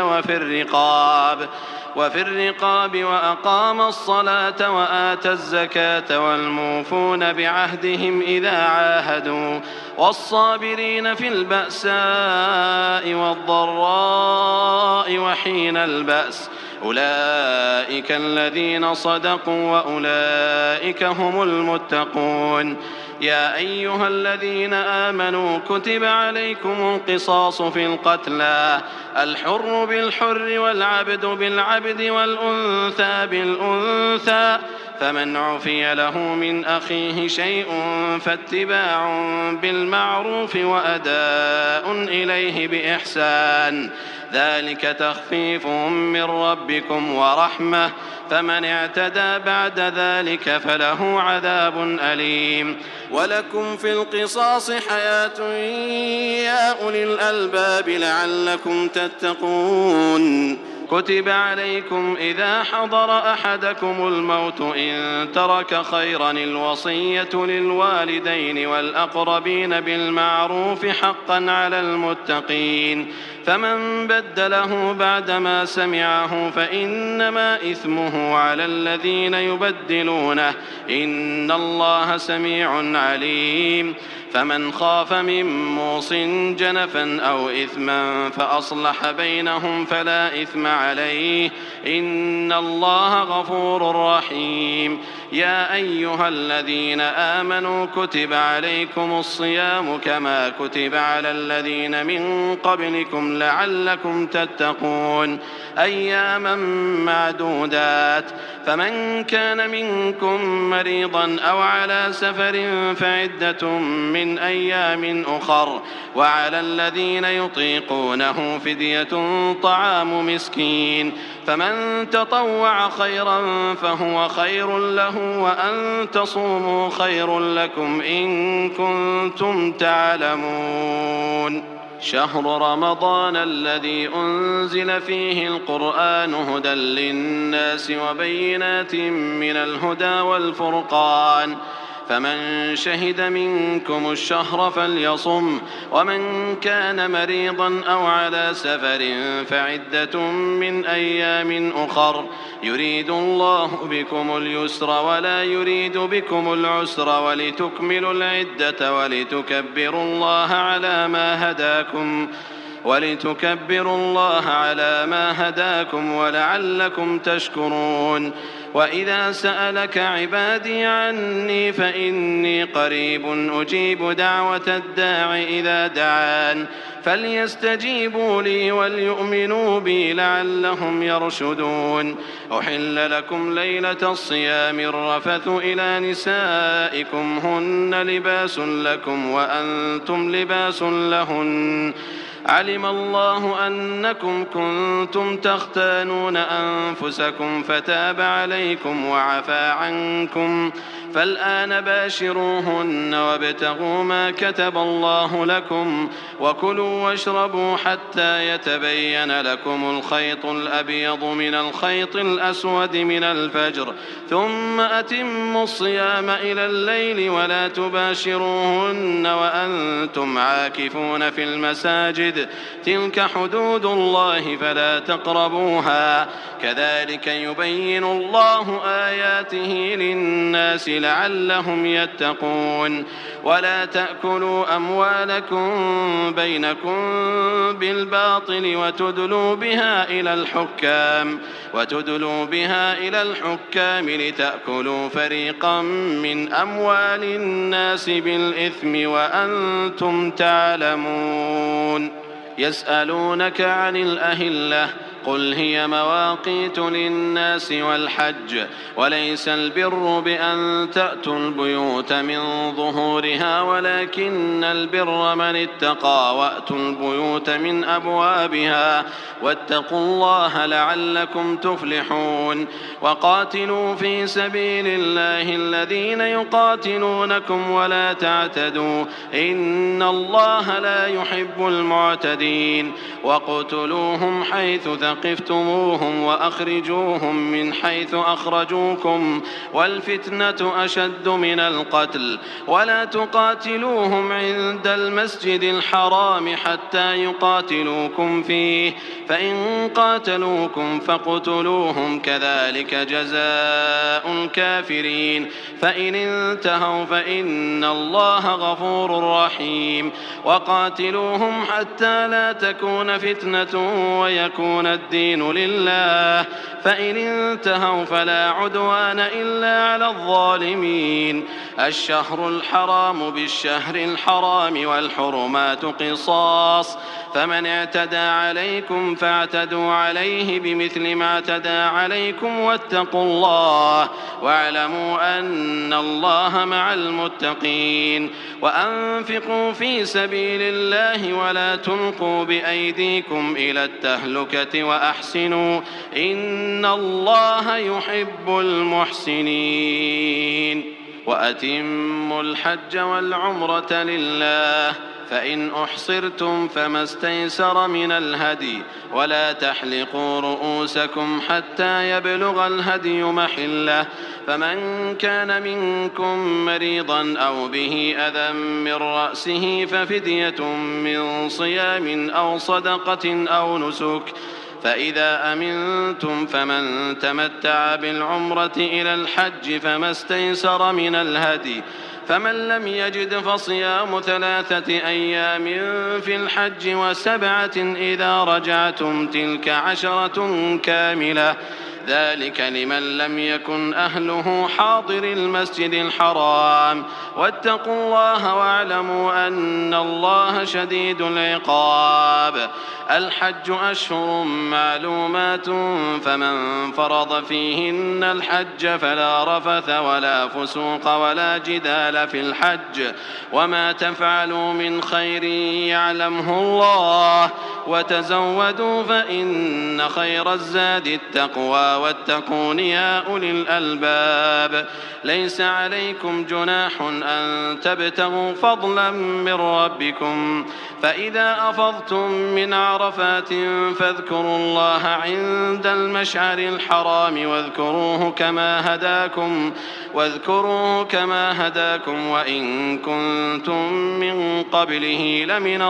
وفي الرقاب وأقام الصلاة وآتى الزكاة والموفون بعهدهم إذا عاهدوا والصابرين في البأساء والضراء وحين البأس أولئك الذين صدقوا وأولئك هم المتقون يا أيها الذين آمنوا كتب عليكم القصاص في القتلى الحر بالحر والعبد بالعبد والأنثى بالأنثى فمن عفي له من أخيه شيء فاتباع بالمعروف وأداء إليه بإحسان ذلك تخفيف من ربكم ورحمة فمن اعتدى بعد ذلك فله عذاب أليم ولكم في القصاص حياة يا أولي الألباب لعلكم تتقون كتب عليكم إذا حضر أحدكم الموت إن ترك خيرا الوصية للوالدين والأقربين بالمعروف حقا على المتقين فمن بدله بعدما سمعه فإنما إثمه على الذين يبدلونه إن الله سميع عليم فمن خاف من موص جنفا أو إثما فأصلح بينهم فلا إثم عليه إن الله غفور رحيم يا أيها الذين آمنوا كتب عليكم الصيام كما كتب على الذين من قبلكم لعلكم تتقون أياما معدودات فمن كان منكم مريضا أو على سفر فعدة من أيام أخر وعلى الذين يطيقونه فدية طعام مسكين فمن تطوع خيرا فهو خير له وأن تصوموا خير لكم إن كنتم تعلمون شهر رمضان الذي أنزل فيه القرآن هدى للناس وبينات من الهدى والفرقان فمن شهد منكم الشهر فليصم ومن كان مريضا أو على سفر فعدة من أيام أخر يريد الله بكم اليسر ولا يريد بكم العسر ولتكملوا العدة ولتكبروا الله على ما هداكم ولعلكم تشكرون وإذا سألك عبادي عني فإني قريب أجيب دعوة الداع إذا دعان فليستجيبوا لي وليؤمنوا بي لعلهم يرشدون أحل لكم ليلة الصيام الرفث إلى نسائكم هن لباس لكم وأنتم لباس لهن علم الله أنكم كنتم تختانون أنفسكم فتاب عليكم وعفى عنكم فالآن باشروهن وابتغوا ما كتب الله لكم وكلوا واشربوا حتى يتبين لكم الخيط الأبيض من الخيط الأسود من الفجر ثم أتموا الصيام إلى الليل ولا تباشروهن وأنتم عاكفون في المساجد تلك حدود الله فلا تقربوها كذلك يبين الله آياته للناس لعلهم يتقون ولا تأكلوا أموالكم بينكم بالباطل وتدلوا بها إلى الحكام لتأكلوا فريقا من أموال الناس بالإثم وأنتم تعلمون يسألونك عن الأهلة قل هي مواقيت للناس والحج وليس البر بأن تأتوا البيوت من ظهورها ولكن البر من اتقى وأتوا البيوت من أبوابها واتقوا الله لعلكم تفلحون وقاتلوا في سبيل الله الذين يقاتلونكم ولا تعتدوا إن الله لا يحب المعتدين وقتلوهم حيث ثقفتموهم وأخرجوهم من حيث أخرجوكم والفتنة أشد من القتل ولا تقاتلوهم عند المسجد الحرام حتى يقاتلوكم فيه فإن قاتلوكم فاقتلوهم كذلك جزاء الكافرين فإن انتهوا فإن الله غفور رحيم وقاتلوهم حتى لا تكون فتنة ويكون الدين لله فإن انتهوا فلا عدوان إلا على الظالمين الشهر الحرام بالشهر الحرام والحرمات قصاص فمن اعتدى عليكم فاعتدوا عليه بمثل ما اعتدى عليكم واتقوا الله واعلموا أن الله مع المتقين وأنفقوا في سبيل الله ولا تلقوا بأيديكم إلى التهلكة وأحسنوا إن الله يحب المحسنين وأتموا الحج والعمرة لله فإن أحصرتم فما استيسر من الهدي ولا تحلقوا رؤوسكم حتى يبلغ الهدي محله فمن كان منكم مريضا أو به أذى من رأسه ففدية من صيام أو صدقة أو نسك فإذا أمنتم فمن تمتع بالعمرة إلى الحج فما استيسر من الهدي فمن لم يجد فصيام 3 أيام في الحج و7 إذا رجعتم تلك 10 كاملة ذلك لمن لم يكن أهله حاضر المسجد الحرام واتقوا الله واعلموا أن الله شديد العقاب الحج أشهر معلومات فمن فرض فيهن الحج فلا رفث ولا فسوق ولا جدال في الحج وما تفعلوا من خير يعلمه الله وتزودوا فإن خير الزاد التقوى واتقون يا أولي الألباب. ليس عليكم جناح أن تبتغوا فضلا من ربكم، فإذا أفضتم من عرفات فاذكروا الله عند المشعر الحرام واذكروه كما هداكم وإن كنتم من قبله لمن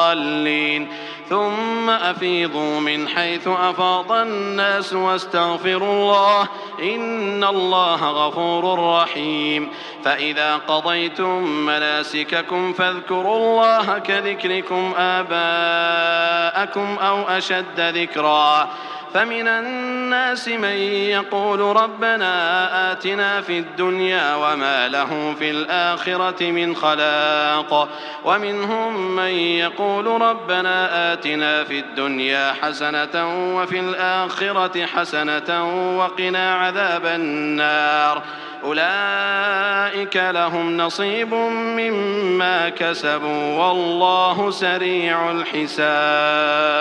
الضالين. ثم أفيضوا من حيث أفاض الناس واستغفروا الله إن الله غفور رحيم. فإذا قضيتم مناسككم فاذكروا الله كذكركم آباءكم أو أشد ذكرا. فمن الناس من يقول ربنا آتنا في الدنيا وما له في الآخرة من خلاق، ومنهم من يقول ربنا آتنا في الدنيا حسنة وفي الآخرة حسنة وقنا عذاب النار. أولئك لهم نصيب مما كسبوا والله سريع الحساب.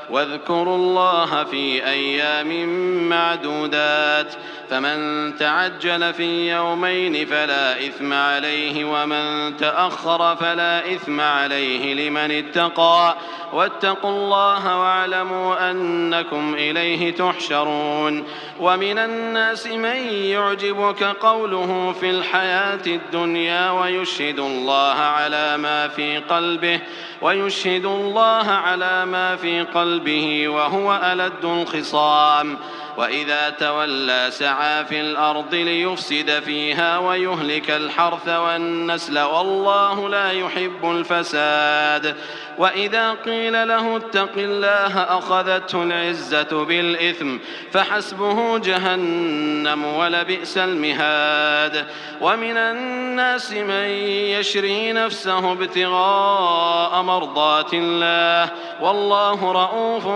واذكروا الله في أيام معدودات، فمن تعجل في يومين فلا إثم عليه ومن تأخر فلا إثم عليه لمن اتقى. واتقوا الله واعلموا أنكم إليه تحشرون. ومن الناس من يعجبك قوله في الحياة الدنيا ويشهد الله على ما في قلبه وهو ألد الخصام. وإذا تولى سعى في الأرض ليفسد فيها ويهلك الحرث والنسل والله لا يحب الفساد. وإذا قيل له اتق الله أخذته العزة بالإثم فحسبه جهنم ولبئس المهاد. ومن الناس من يشري نفسه ابتغاء مرضات الله والله رؤوف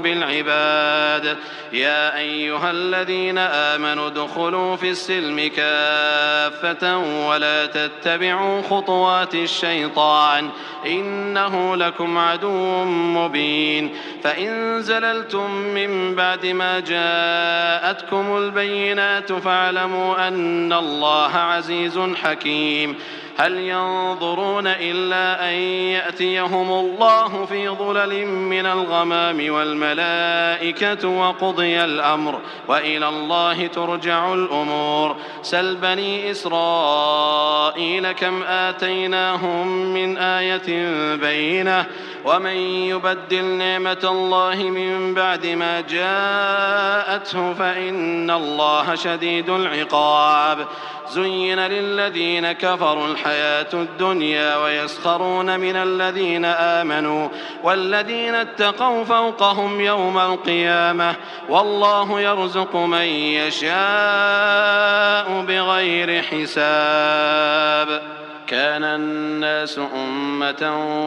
بالعباد. يا أيها الذين آمنوا ادخلوا في السلم كافة ولا تتبعوا خطوات الشيطان إنه لكم عدو مبين. فإن زللتم من بعد ما جاءتكم البينات فاعلموا أن الله عزيز حكيم. هل ينظرون إلا أن يأتيهم الله في ظلل من الغمام والملائكة وقضي الأمر وإلى الله ترجع الأمور. سل بني إسرائيل كم آتيناهم من آية بينة ومن يبدل نعمة الله من بعد ما جاءته فإن الله شديد العقاب. زين للذين كفروا الحياة الدنيا ويسخرون من الذين آمنوا والذين اتقوا فوقهم يوم القيامة والله يرزق من يشاء بغير حساب. كان الناس أمة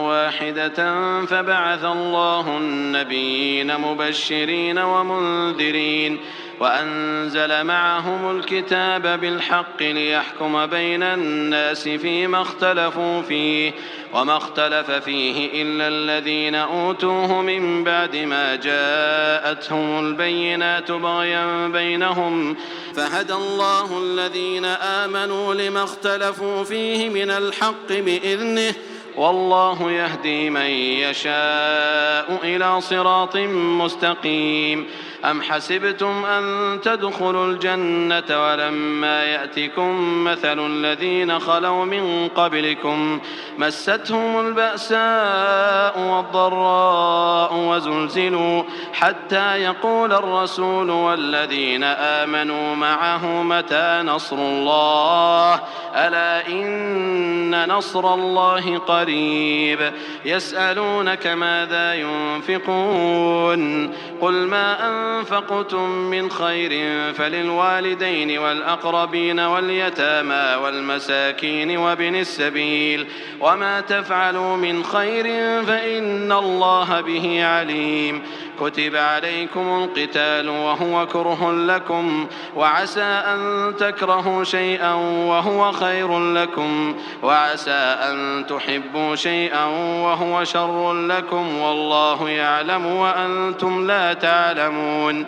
واحدة فبعث الله النبيين مبشرين ومنذرين وأنزل معهم الكتاب بالحق ليحكم بين الناس فيما اختلفوا فيه وما اختلف فيه إلا الذين أوتوه من بعد ما جاءتهم البينات بغيا بينهم فهدى الله الذين آمنوا لما اختلفوا فيه من الحق بإذنه والله يهدي من يشاء إلى صراط مستقيم. أم حسبتم أن تدخلوا الجنة ولما يأتكم مثل الذين خلوا من قبلكم مستهم البأساء والضراء وزلزلوا حتى يقول الرسول والذين آمنوا معه متى نصر الله ألا إن نصر الله قريب. يسألونك ماذا ينفقون قل ما أنفقتم من خير فللوالدين والأقربين واليتامى والمساكين وابن السبيل وما تفعلوا من خير فإن الله به عليم. كتب عليكم القتال وهو كره لكم وعسى أن تكرهوا شيئا وهو خير لكم وعسى أن تحبوا تحبوا شيئا وهو شر لكم والله يعلم وأنتم لا تعلمون.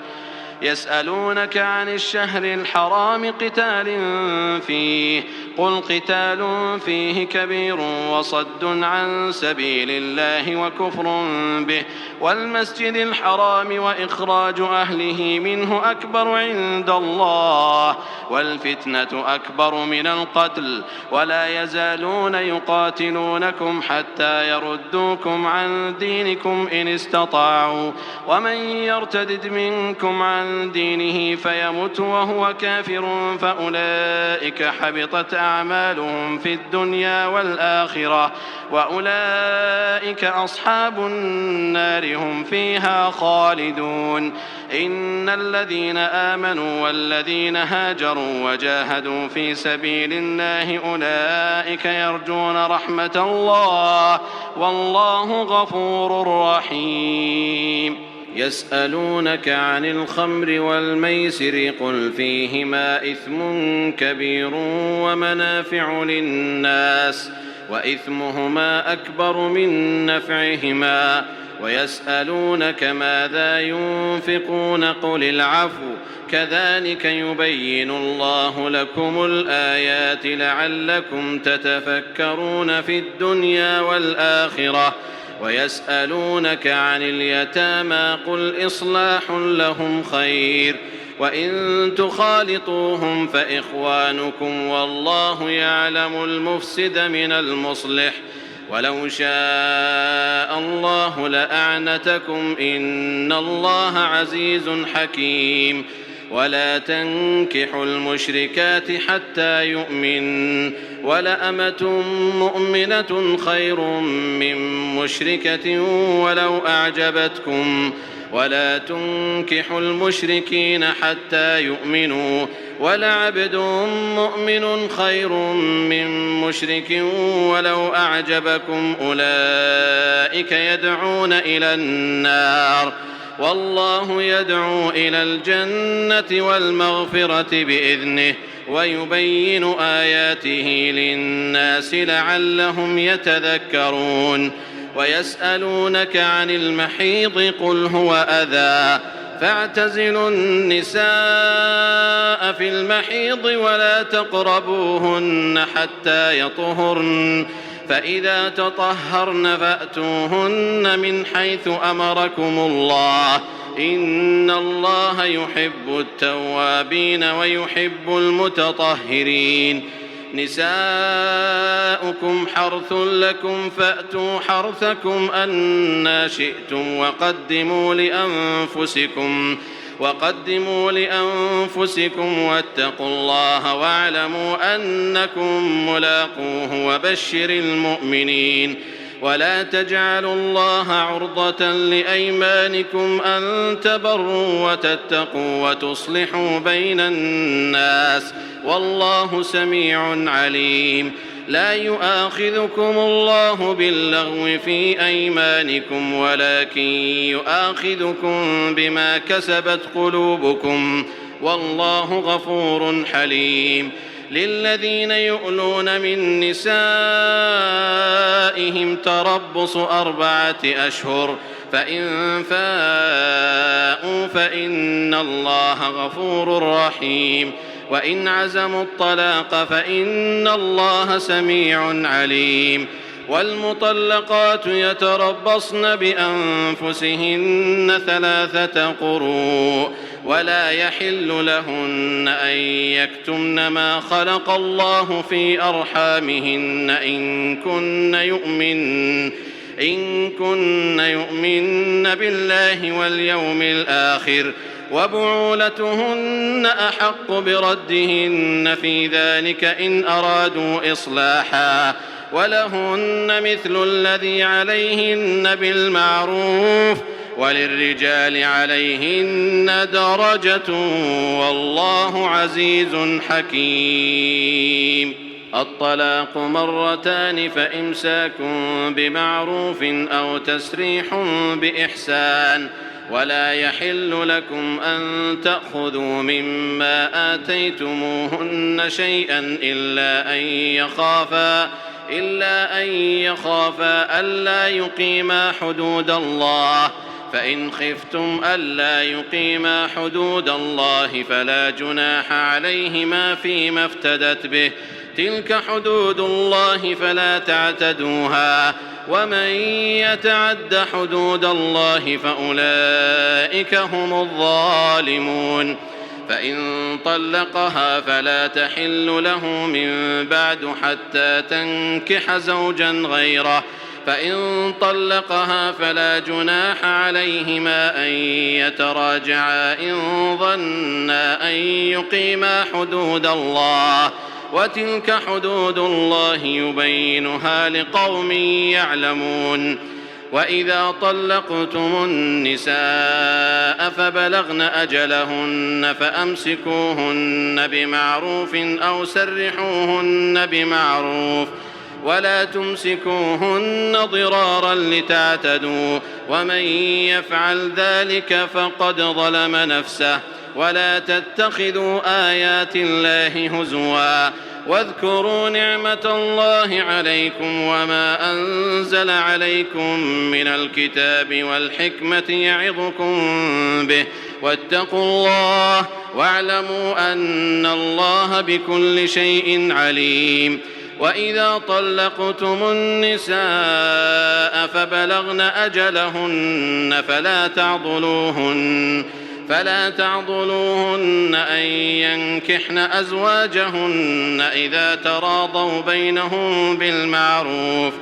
يسألونك عن الشهر الحرام قتال فيه قل قتال فيه كبير وصد عن سبيل الله وكفر به والمسجد الحرام وإخراج أهله منه أكبر عند الله والفتنة أكبر من القتل ولا يزالون يقاتلونكم حتى يردوكم عن دينكم إن استطاعوا ومن يرتد منكم عن دينه فيمت وهو كافر فأولئك حبطت أعمالهم في الدنيا والآخرة وأولئك أصحاب النار هم فيها خالدون. إن الذين آمنوا والذين هاجروا وجاهدوا في سبيل الله أولئك يرجون رحمة الله والله غفور رحيم. يسألونك عن الخمر والميسر قل فيهما إثم كبير ومنافع للناس وإثمهما أكبر من نفعهما ويسألونك ماذا ينفقون قل العفو كذلك يبين الله لكم الآيات لعلكم تتفكرون في الدنيا والآخرة. ويسألونك عن اليتامى قل إصلاح لهم خير وإن تخالطوهم فإخوانكم والله يعلم المفسد من المصلح ولو شاء الله لأعنتكم إن الله عزيز حكيم. ولا تنكحوا المشركات حتى يؤمن ولأمة مؤمنة خير من مشركة ولو أعجبتكم ولا تنكحوا المشركين حتى يؤمنوا ولعبد مؤمن خير من مشرك ولو أعجبكم أولئك يدعون إلى النار والله يدعو إلى الجنة والمغفرة بإذنه ويبين آياته للناس لعلهم يتذكرون. ويسألونك عن المحيض قل هو أذى فاعتزلوا النساء في المحيض ولا تقربوهن حتى يطهرن فإذا تطهرن فأتوهن من حيث أمركم الله إن الله يحب التوابين ويحب المتطهرين. نساؤكم حرث لكم فأتوا حرثكم أنى شئتم وقدموا لأنفسكم واتقوا الله واعلموا أنكم ملاقوه وبشر المؤمنين. ولا تجعلوا الله عرضة لأيمانكم أن تبروا وتتقوا وتصلحوا بين الناس والله سميع عليم. لا يؤاخذكم الله باللغو في أيمانكم ولكن يؤاخذكم بما كسبت قلوبكم والله غفور حليم. للذين يؤلون من نسائهم تربص 4 أشهر فإن فاءوا فإن الله غفور رحيم. وإن عزموا الطلاق فإن الله سميع عليم. والمطلقات يتربصن بأنفسهن 3 قروء ولا يحل لهن أن يكتمن ما خلق الله في أرحامهن إن كن يؤمن بالله واليوم الآخر وبعولتهن أحق بردهن في ذلك إن أرادوا إصلاحا ولهن مثل الذي عليهن بالمعروف وللرجال عليهن درجة والله عزيز حكيم. الطلاق 2 مرتان فإمساك بمعروف أو تسريح بإحسان ولا يحل لكم أن تأخذوا مما آتيتموهن شيئا إلا أن يخافا ألا يقيما حدود الله، فإن خفتم ألا يقيما حدود الله فلا جناح عليهما فيما افتدت به، تلك حدود الله فلا تعتدوها، ومن يتعد حدود الله فأولئك هم الظالمون. فإن طلقها فلا تحل له من بعد حتى تنكح زوجا غيره، فإن طلقها فلا جناح عليهما أن يتراجعا إن ظنا أن يقيما حدود الله، وتلك حدود الله يبينها لقوم يعلمون. وإذا طلقتم النساء فبلغن أجلهن فأمسكوهن بمعروف أو سرحوهن بمعروف، ولا تمسكوهن ضرارا لتعتدوا، ومن يفعل ذلك فقد ظلم نفسه. ولا تتخذوا آيات الله هزوا، واذكروا نعمة الله عليكم وما أنزل عليكم من الكتاب والحكمة يعظكم به، واتقوا الله واعلموا أن الله بكل شيء عليم. وإذا طلقتم النساء فبلغن أجلهن فلا تعضلوهن أن ينكحن أزواجهن إذا تراضوا بينهم بالمعروف،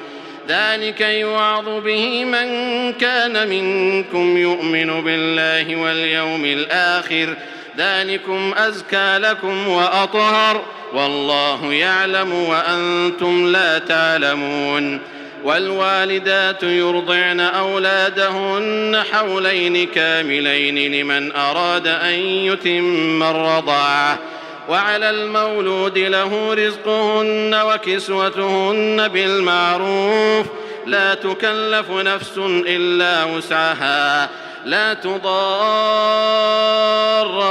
ذلك يوعظ به من كان منكم يؤمن بالله واليوم الآخر، ذلكم أزكى لكم وأطهر، والله يعلم وأنتم لا تعلمون. والوالدات يرضعن أولادهن حولين كاملين لمن أراد أن يتم الرضاعة، وعلى المولود له رزقهن وكسوتهن بالمعروف، لا تكلف نفس إلا وسعها، لا تضار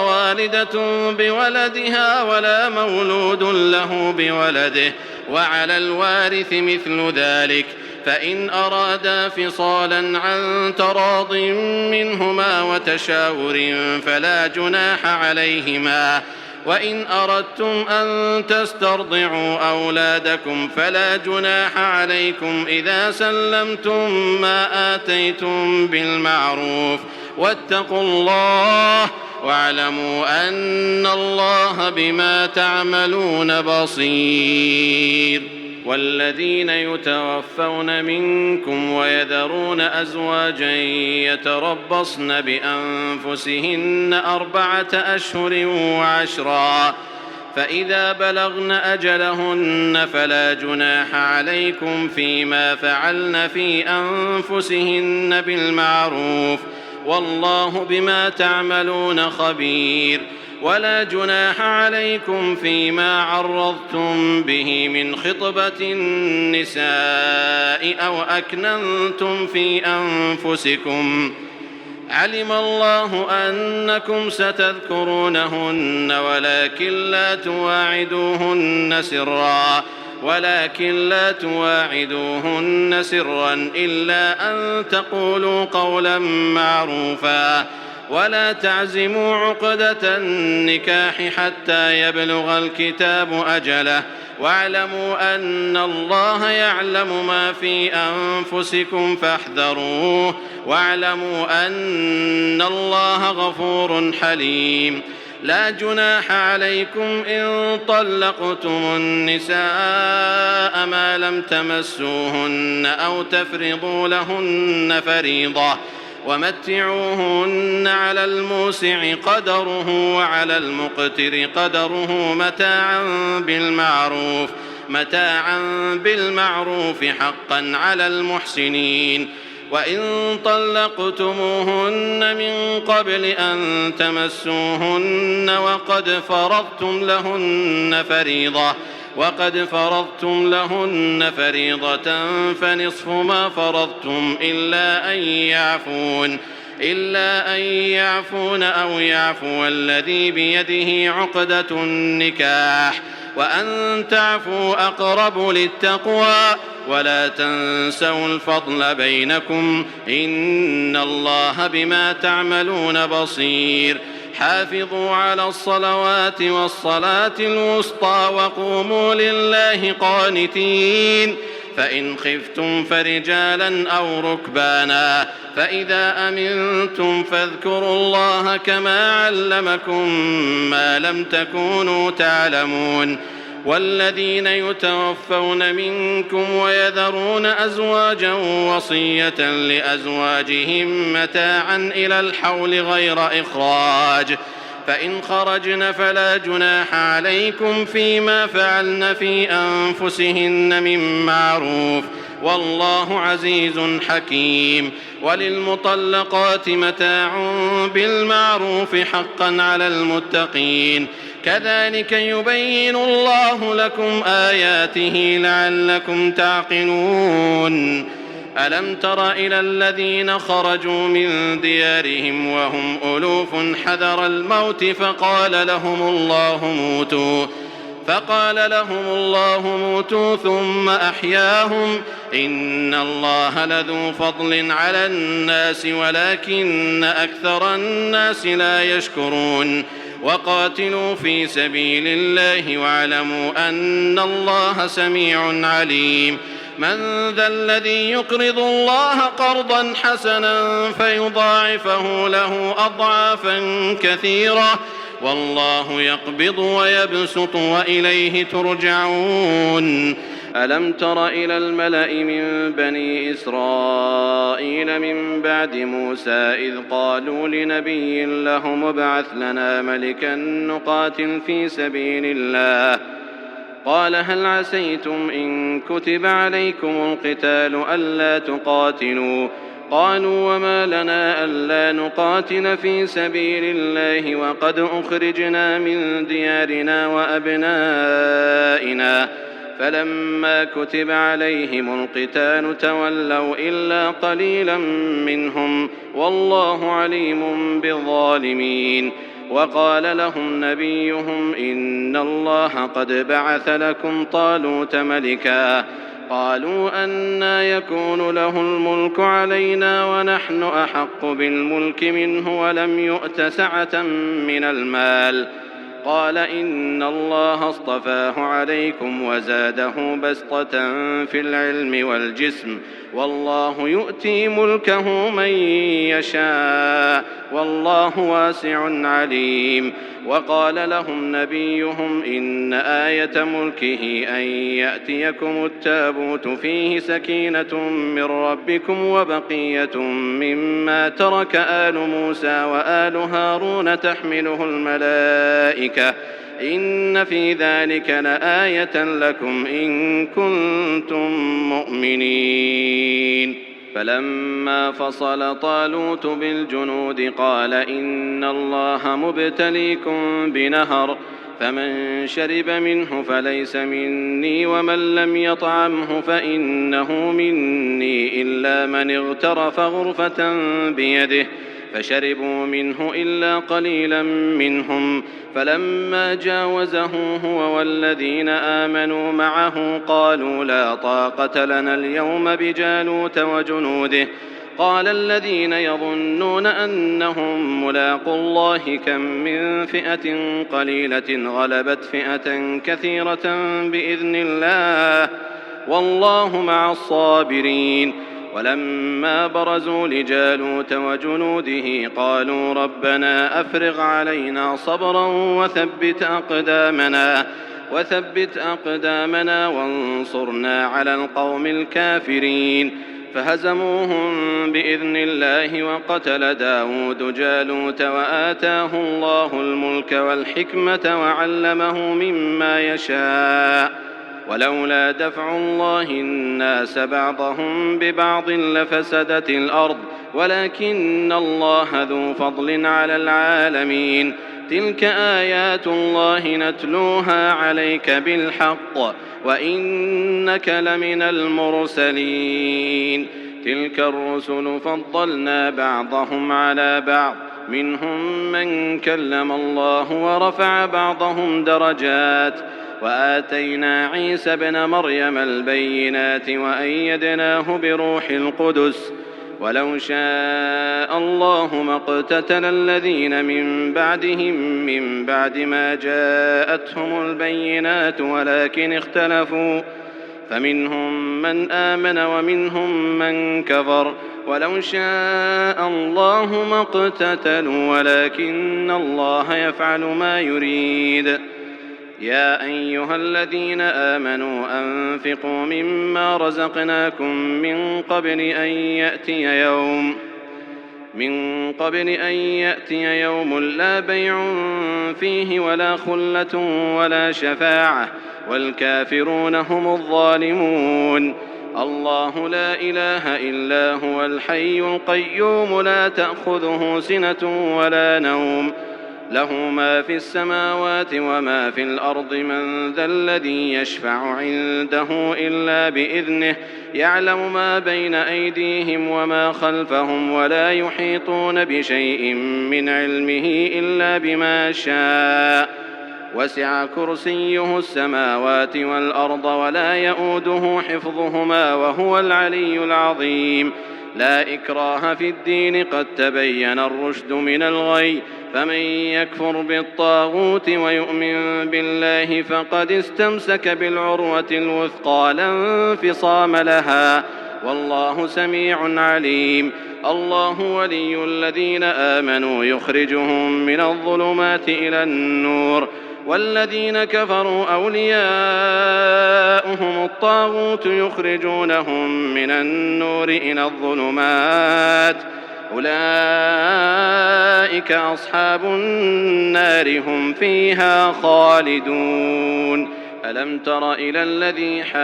والدة بولدها ولا مولود له بولده، وعلى الوارث مثل ذلك، فإن أرادا فصالا عن تراض منهما وتشاور فلا جناح عليهما. وإن أردتم أن تسترضعوا أولادكم فلا جناح عليكم إذا سلمتم ما آتيتم بالمعروف، واتقوا الله واعلموا أن الله بما تعملون بصير. والذين يتوفون منكم ويذرون أزواجا يتربصن بأنفسهن 4 أشهر و10، فإذا بلغن أجلهن فلا جناح عليكم فيما فعلن في أنفسهن بالمعروف، والله بما تعملون خبير. ولا جناح عليكم فيما عرضتم به من خطبة النساء أو أكننتم في أنفسكم، علم الله أنكم ستذكرونهن ولكن لا تواعدوهن سرا إلا أن تقولوا قولا معروفا، ولا تعزموا عقدة النكاح حتى يبلغ الكتاب أجله، واعلموا أن الله يعلم ما في أنفسكم فاحذروه، واعلموا أن الله غفور حليم. لا جناح عليكم إن طلقتم النساء ما لم تمسوهن أو تفرضوا لهن فريضة، ومتعوهن على الموسع قدره وعلى المقتر قدره متاعا بالمعروف حقا على المحسنين. وإن طلقتموهن من قبل أن تمسوهن وقد فرضتم لهن فريضة فنصف ما فرضتم إلا أن يعفون أو يعفو الذي بيده عقدة النكاح، وأن تعفوا أقرب للتقوى ولا تنسوا الفضل بينكم إن الله بما تعملون بصير حافظوا على الصلوات والصلاة الوسطى وقوموا لله قانتين فإن خفتم فرجالا أو ركبانا فإذا أمنتم فاذكروا الله كما علمكم ما لم تكونوا تعلمون والذين يتوفون منكم ويذرون أزواجا وصية لأزواجهم متاعا إلى الحول غير إخراج فإن خرجن فلا جناح عليكم فيما فعلن في أنفسهن من معروف والله عزيز حكيم وللمطلقات متاع بالمعروف حقا على المتقين كذلك يبين الله لكم آياته لعلكم تعقلون ألم تر إلى الذين خرجوا من ديارهم وهم ألوف حذر الموت فقال لهم الله موتوا ثم أحياهم إن الله لذو فضل على الناس ولكن أكثر الناس لا يشكرون وقاتلوا في سبيل الله واعلموا أن الله سميع عليم من ذا الذي يقرض الله قرضا حسنا فيضاعفه له أضعافا كثيرة والله يقبض ويبسط وإليه ترجعون ألم تر إلى الملأ من بني إسرائيل من بعد موسى إذ قالوا لنبي لهم ابعث لنا ملكا نقاتل في سبيل الله قال هل عسيتم إن كتب عليكم القتال ألا تقاتلوا قالوا وما لنا ألا نقاتل في سبيل الله وقد أخرجنا من ديارنا وأبنائنا فلما كتب عليهم القتال تولوا إلا قليلا منهم والله عليم بالظالمين وقال لهم نبيهم إن الله قد بعث لكم طالوت ملكا قالوا أنى يكون له الملك علينا ونحن أحق بالملك منه ولم يؤت سعة من المال قال إن الله اصطفاه عليكم وزاده بسطة في العلم والجسم والله يؤتي ملكه من يشاء والله واسع عليم وقال لهم نبيهم إن آية ملكه أن يأتيكم التابوت فيه سكينة من ربكم وبقية مما ترك آل موسى وآل هارون تحمله الملائكة إن في ذلك لآية لكم إن كنتم مؤمنين فلما فصل طالوت بالجنود قال إن الله مبتليكم بنهر فمن شرب منه فليس مني ومن لم يطعمه فإنه مني إلا من اغترف غرفة بيده فشربوا منه إلا قليلا منهم فلما جاوزه هو والذين آمنوا معه قالوا لا طاقة لنا اليوم بجالوت وجنوده قال الذين يظنون أنهم ملاقو الله كم من فئة قليلة غلبت فئة كثيرة بإذن الله والله مع الصابرين ولما برزوا لجالوت وجنوده قالوا ربنا أفرغ علينا صبرا وثبت أقدامنا وانصرنا على القوم الكافرين فهزموهم بإذن الله وقتل داود جالوت وآتاه الله الملك والحكمة وعلمه مما يشاء ولولا دفع الله الناس بعضهم ببعض لفسدت الأرض ولكن الله ذو فضل على العالمين تلك آيات الله نتلوها عليك بالحق وإنك لمن المرسلين تلك الرسل فضلنا بعضهم على بعض منهم من كلم الله ورفع بعضهم درجات وآتينا عيسى ابن مريم البينات وأيدناه بروح القدس ولو شاء الله ما اقتتل الذين من بعدهم من بعد ما جاءتهم البينات ولكن اختلفوا فمنهم من آمن ومنهم من كفر ولو شاء الله ما اقتتلوا ولكن الله يفعل ما يريد. يا أيها الذين آمنوا أنفقوا مما رزقناكم من قبل أن يأتي يوم لا بيع فيه ولا خلة ولا شفاعة والكافرون هم الظالمون. الله لا إله إلا هو الحي القيوم لا تأخذه سنة ولا نوم له ما في السماوات وما في الأرض من ذا الذي يشفع عنده إلا بإذنه يعلم ما بين أيديهم وما خلفهم ولا يحيطون بشيء من علمه إلا بما شاء وسع كرسيه السماوات والأرض ولا يؤوده حفظهما وهو العلي العظيم. لا إكراه في الدين قد تبين الرشد من الغي فمن يكفر بالطاغوت ويؤمن بالله فقد استمسك بالعروة الوثقى لا انفصام لها والله سميع عليم. الله ولي الذين آمنوا يخرجهم من الظلمات إلى النور والذين كفروا أولياؤهم الطاغوت يخرجونهم من النور إلى الظلمات أولئك أصحاب النار هم فيها خالدون. ألم تر إلى الذي حاج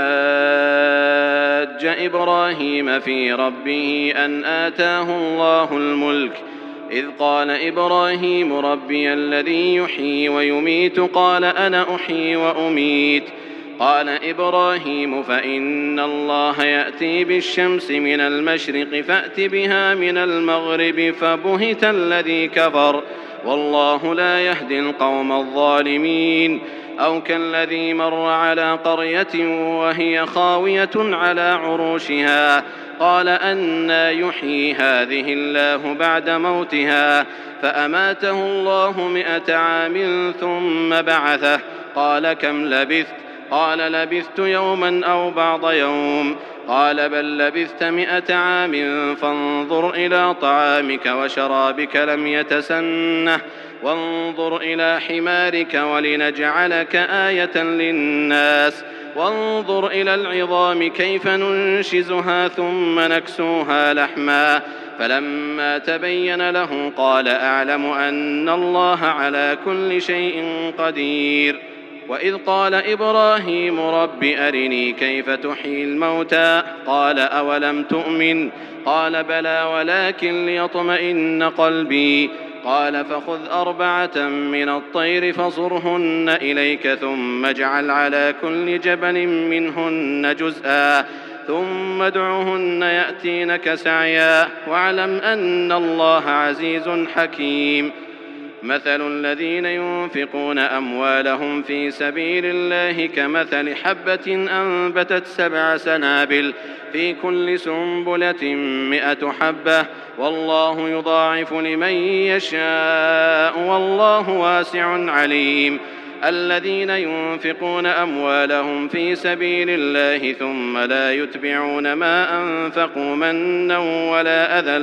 إبراهيم في ربه أن آتاه الله الملك إذ قال إبراهيم ربي الذي يحيي ويميت قال أنا أحيي وأميت قال إبراهيم فإن الله يأتي بالشمس من المشرق فأت بها من المغرب فبهت الذي كفر والله لا يهدي القوم الظالمين. أو كالذي مر على قرية وهي خاوية على عروشها قال أنى يحيي هذه الله بعد موتها فأماته الله 100 عام ثم بعثه قال كم لبثت قال لبثت يوما أو بعض يوم قال بل لبثت 100 عام فانظر إلى طعامك وشرابك لم يتسنه وانظر إلى حمارك ولنجعلك آية للناس وانظر إلى العظام كيف ننشزها ثم نكسوها لحما فلما تبين له قال أعلم أن الله على كل شيء قدير. وإذ قال إبراهيم رب أرني كيف تحيي الموتى قال أولم تؤمن قال بلى ولكن ليطمئن قلبي قال فخذ 4 من الطير فصرهن إليك ثم اجعل على كل جبل منهن جزءا ثم ادعهن يأتينك سعيا واعلم أن الله عزيز حكيم. مثل الذين ينفقون أموالهم في سبيل الله كمثل حبة أنبتت 7 سنابل في كل سنبلة 100 حبة والله يضاعف لمن يشاء والله واسع عليم. الذين ينفقون أموالهم في سبيل الله ثم لا يتبعون ما أنفقوا منا ولا أذى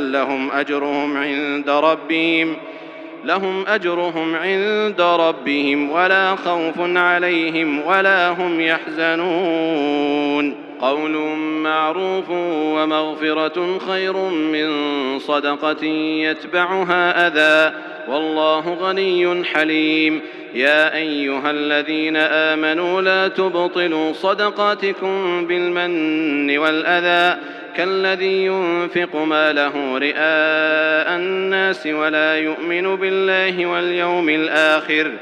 لهم أجرهم عند ربهم ولا خوف عليهم ولا هم يحزنون. قول معروف ومغفرة خير من صدقة يتبعها أذى والله غني حليم. يا أيها الذين آمنوا لا تبطلوا صدقاتكم بالمن والأذى كالذي ينفق ماله رئاء الناس ولا يؤمن بالله واليوم الآخر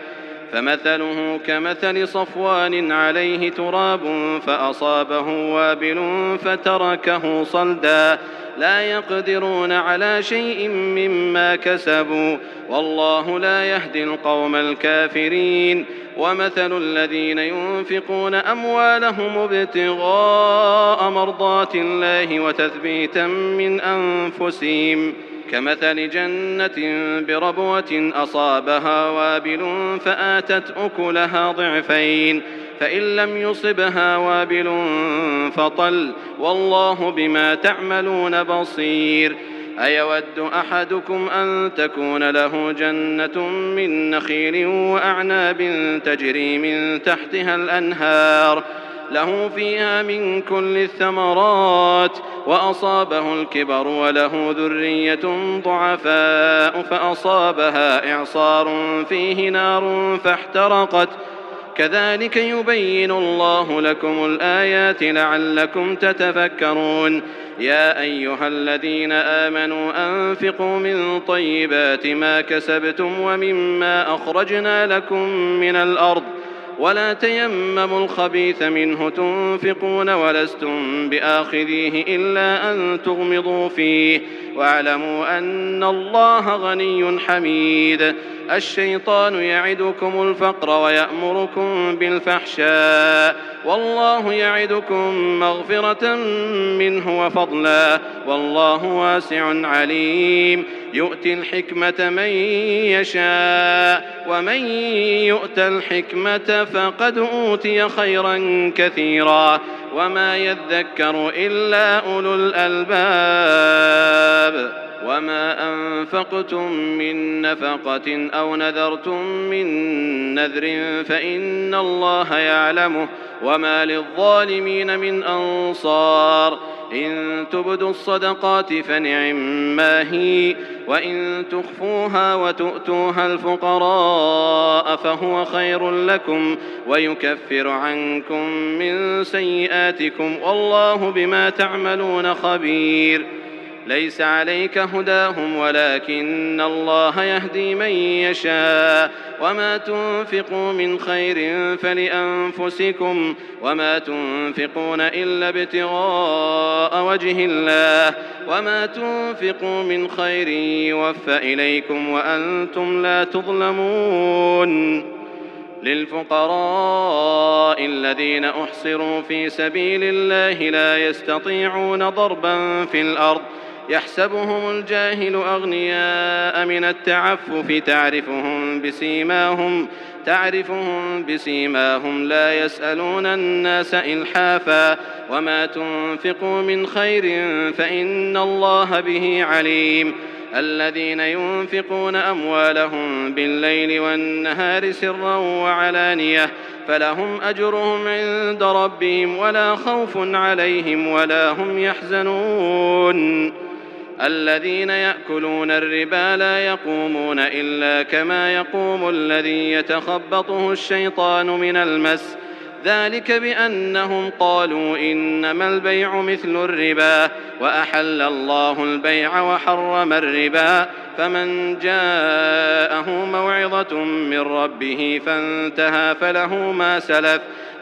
فمثله كمثل صفوان عليه تراب فأصابه وابل فتركه صلدا لا يقدرون على شيء مما كسبوا والله لا يهدي القوم الكافرين ومثل الذين ينفقون أموالهم ابتغاء مرضات الله وتثبيتا من أنفسهم كمثل جنة بربوة أصابها وابل فآتت أكلها ضعفين فإن لم يصبها وابل فطل والله بما تعملون بصير أيود أحدكم أن تكون له جنة من نخيل وأعناب تجري من تحتها الأنهار له فيها من كل الثمرات وأصابه الكبر وله ذرية ضعفاء فأصابها إعصار فيه نار فاحترقت كذلك يبين الله لكم الآيات لعلكم تتفكرون يا أيها الذين آمنوا أنفقوا من طيبات ما كسبتم ومما أخرجنا لكم من الأرض ولا تيمموا الخبيث منه تنفقون ولستم بآخذيه إلا أن تغمضوا فيه واعلموا أن الله غني حميد الشيطان يعدكم الفقر ويأمركم بالفحشاء والله يعدكم مغفرة منه وفضلا والله واسع عليم يؤتي الحكمة من يشاء ومن يؤت الحكمة فقد أوتي خيرا كثيرا وما يذكر إلا أولو الألباب وما أنفقتم من نفقة أو نذرتم من نذر فإن الله يعلمه وما للظالمين من أنصار إن تبدوا الصدقات فنعما هي وإن تخفوها وتؤتوها الفقراء فهو خير لكم ويكفر عنكم من سيئاتكم والله بما تعملون خبير ليس عليك هداهم ولكن الله يهدي من يشاء وما تنفقوا من خير فلأنفسكم وما تنفقون إلا ابتغاء وجه الله وما تنفقوا من خير يوفى إليكم وأنتم لا تظلمون للفقراء الذين أحصروا في سبيل الله لا يستطيعون ضربا في الأرض يحسبهم الجاهل أغنياء من التعفف تعرفهم بسيماهم لا يسألون الناس إلحافا وما تنفقوا من خير فإن الله به عليم الذين ينفقون أموالهم بالليل والنهار سرا وعلانية فلهم أجرهم عند ربهم ولا خوف عليهم ولا هم يحزنون الذين يأكلون الربا لا يقومون إلا كما يقوم الذي يتخبطه الشيطان من المس ذلك بأنهم قالوا إنما البيع مثل الربا وأحل الله البيع وحرم الربا فمن جاءه موعظة من ربه فانتهى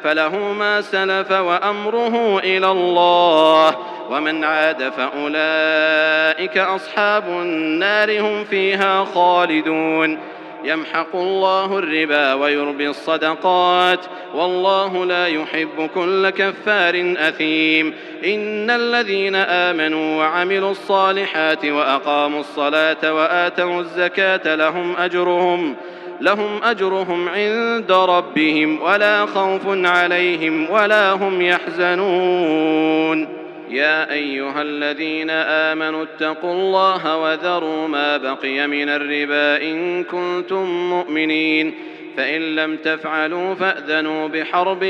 فله ما سلف وأمره إلى الله ومن عاد فأولئك أصحاب النار هم فيها خالدون يمحق الله الربا ويربي الصدقات والله لا يحب كل كفار أثيم إن الذين آمنوا وعملوا الصالحات وأقاموا الصلاة وآتوا الزكاة لهم أجرهم عند ربهم ولا خوف عليهم ولا هم يحزنون يا أيها الذين آمنوا اتقوا الله وذروا ما بقي من الربا إن كنتم مؤمنين فإن لم تفعلوا فأذنوا بحرب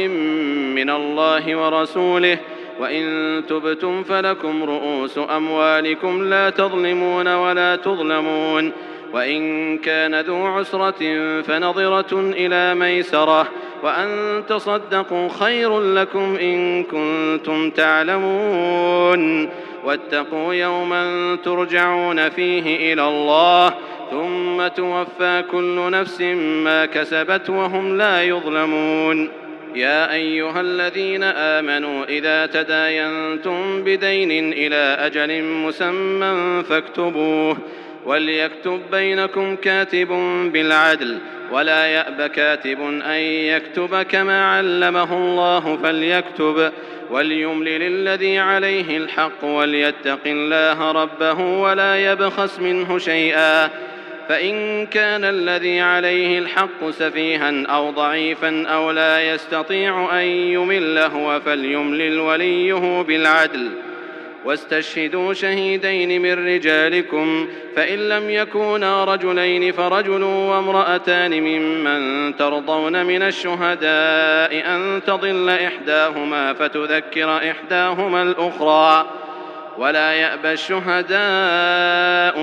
من الله ورسوله وإن تبتم فلكم رؤوس أموالكم لا تظلمون ولا تظلمون وإن كان ذو عسرة فنظرة إلى ميسرة وأن تصدقوا خير لكم إن كنتم تعلمون واتقوا يوما ترجعون فيه إلى الله ثم توفى كل نفس ما كسبت وهم لا يظلمون. يا أيها الذين آمنوا إذا تداينتم بدين إلى أجل مسمى فاكتبوه، وليكتب بينكم كاتب بالعدل، ولا يأب كاتب أن يكتب كما علمه الله فليكتب، وليملل الذي عليه الحق وليتق الله ربه ولا يبخس منه شيئا، فإن كان الذي عليه الحق سفيها أو ضعيفا أو لا يستطيع أن يمل هو فليملل وليه بالعدل، واستشهدوا شهيدين من رجالكم، فإن لم يكونا رجلين فرجل وامرأتان ممن ترضون من الشهداء أن تضل إحداهما فتذكر إحداهما الأخرى، ولا يأبى الشهداء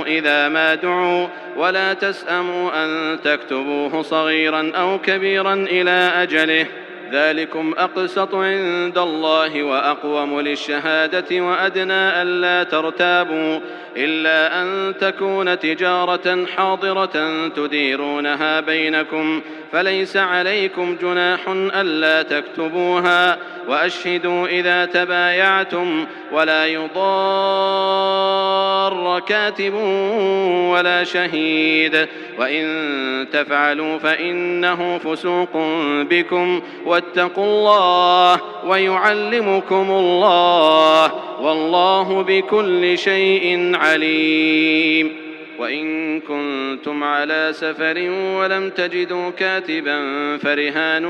إذا ما دعوا، ولا تسأموا أن تكتبوه صغيرا أو كبيرا إلى أجله، ذلكم أقسط عند الله وأقوم للشهادة وأدنى ألا ترتابوا، إلا أن تكون تجارة حاضرة تديرونها بينكم فليس عليكم جناح ألا تكتبوها، وأشهدوا إذا تبايعتم، ولا يضار كاتب ولا شهيد، وإن تفعلوا فإنه فسوق بكم، واتقوا الله ويعلمكم الله، والله بكل شيء عليم. وإن كنتم على سفر ولم تجدوا كاتبا فرهان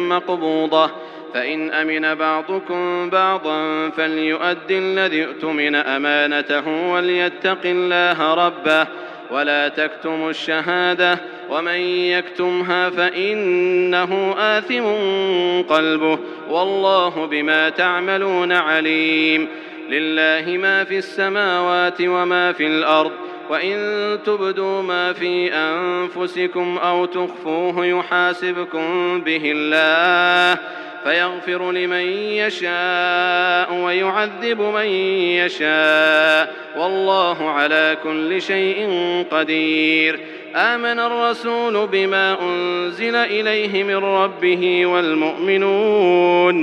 مقبوضة، فإن أمن بعضكم بعضا فليؤد الذي اؤتمن أمانته وليتق الله ربه، ولا تكتموا الشهادة، ومن يكتمها فإنه آثم قلبه، والله بما تعملون عليم. لله ما في السماوات وما في الأرض، وإن تبدوا ما في أنفسكم أو تخفوه يحاسبكم به الله، فيغفر لمن يشاء ويعذب من يشاء، والله على كل شيء قدير. آمن الرسول بما أنزل إليه من ربه والمؤمنون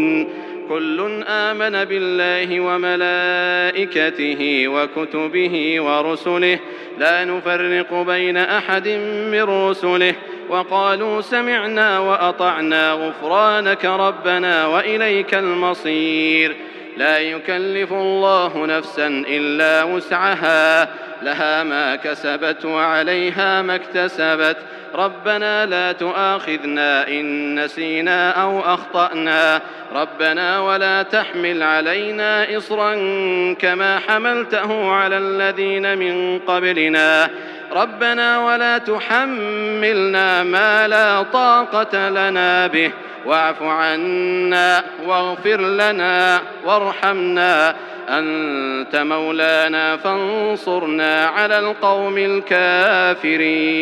كل آمن بالله وملائكته وكتبه ورسله لا نفرق بين أحد من رسله، وقالوا سمعنا وأطعنا غفرانك ربنا وإليك المصير. لا يكلف الله نفسا إلا وسعها، لها ما كسبت وعليها ما اكتسبت، ربنا لا تؤاخذنا إن نسينا أو أخطأنا، ربنا ولا تحمل علينا إصرا كما حملته على الذين من قبلنا، ربنا ولا تحملنا ما لا طاقة لنا به، واعف عنا واغفر لنا وارحمنا، أنت مولانا فانصرنا على القوم الكافرين.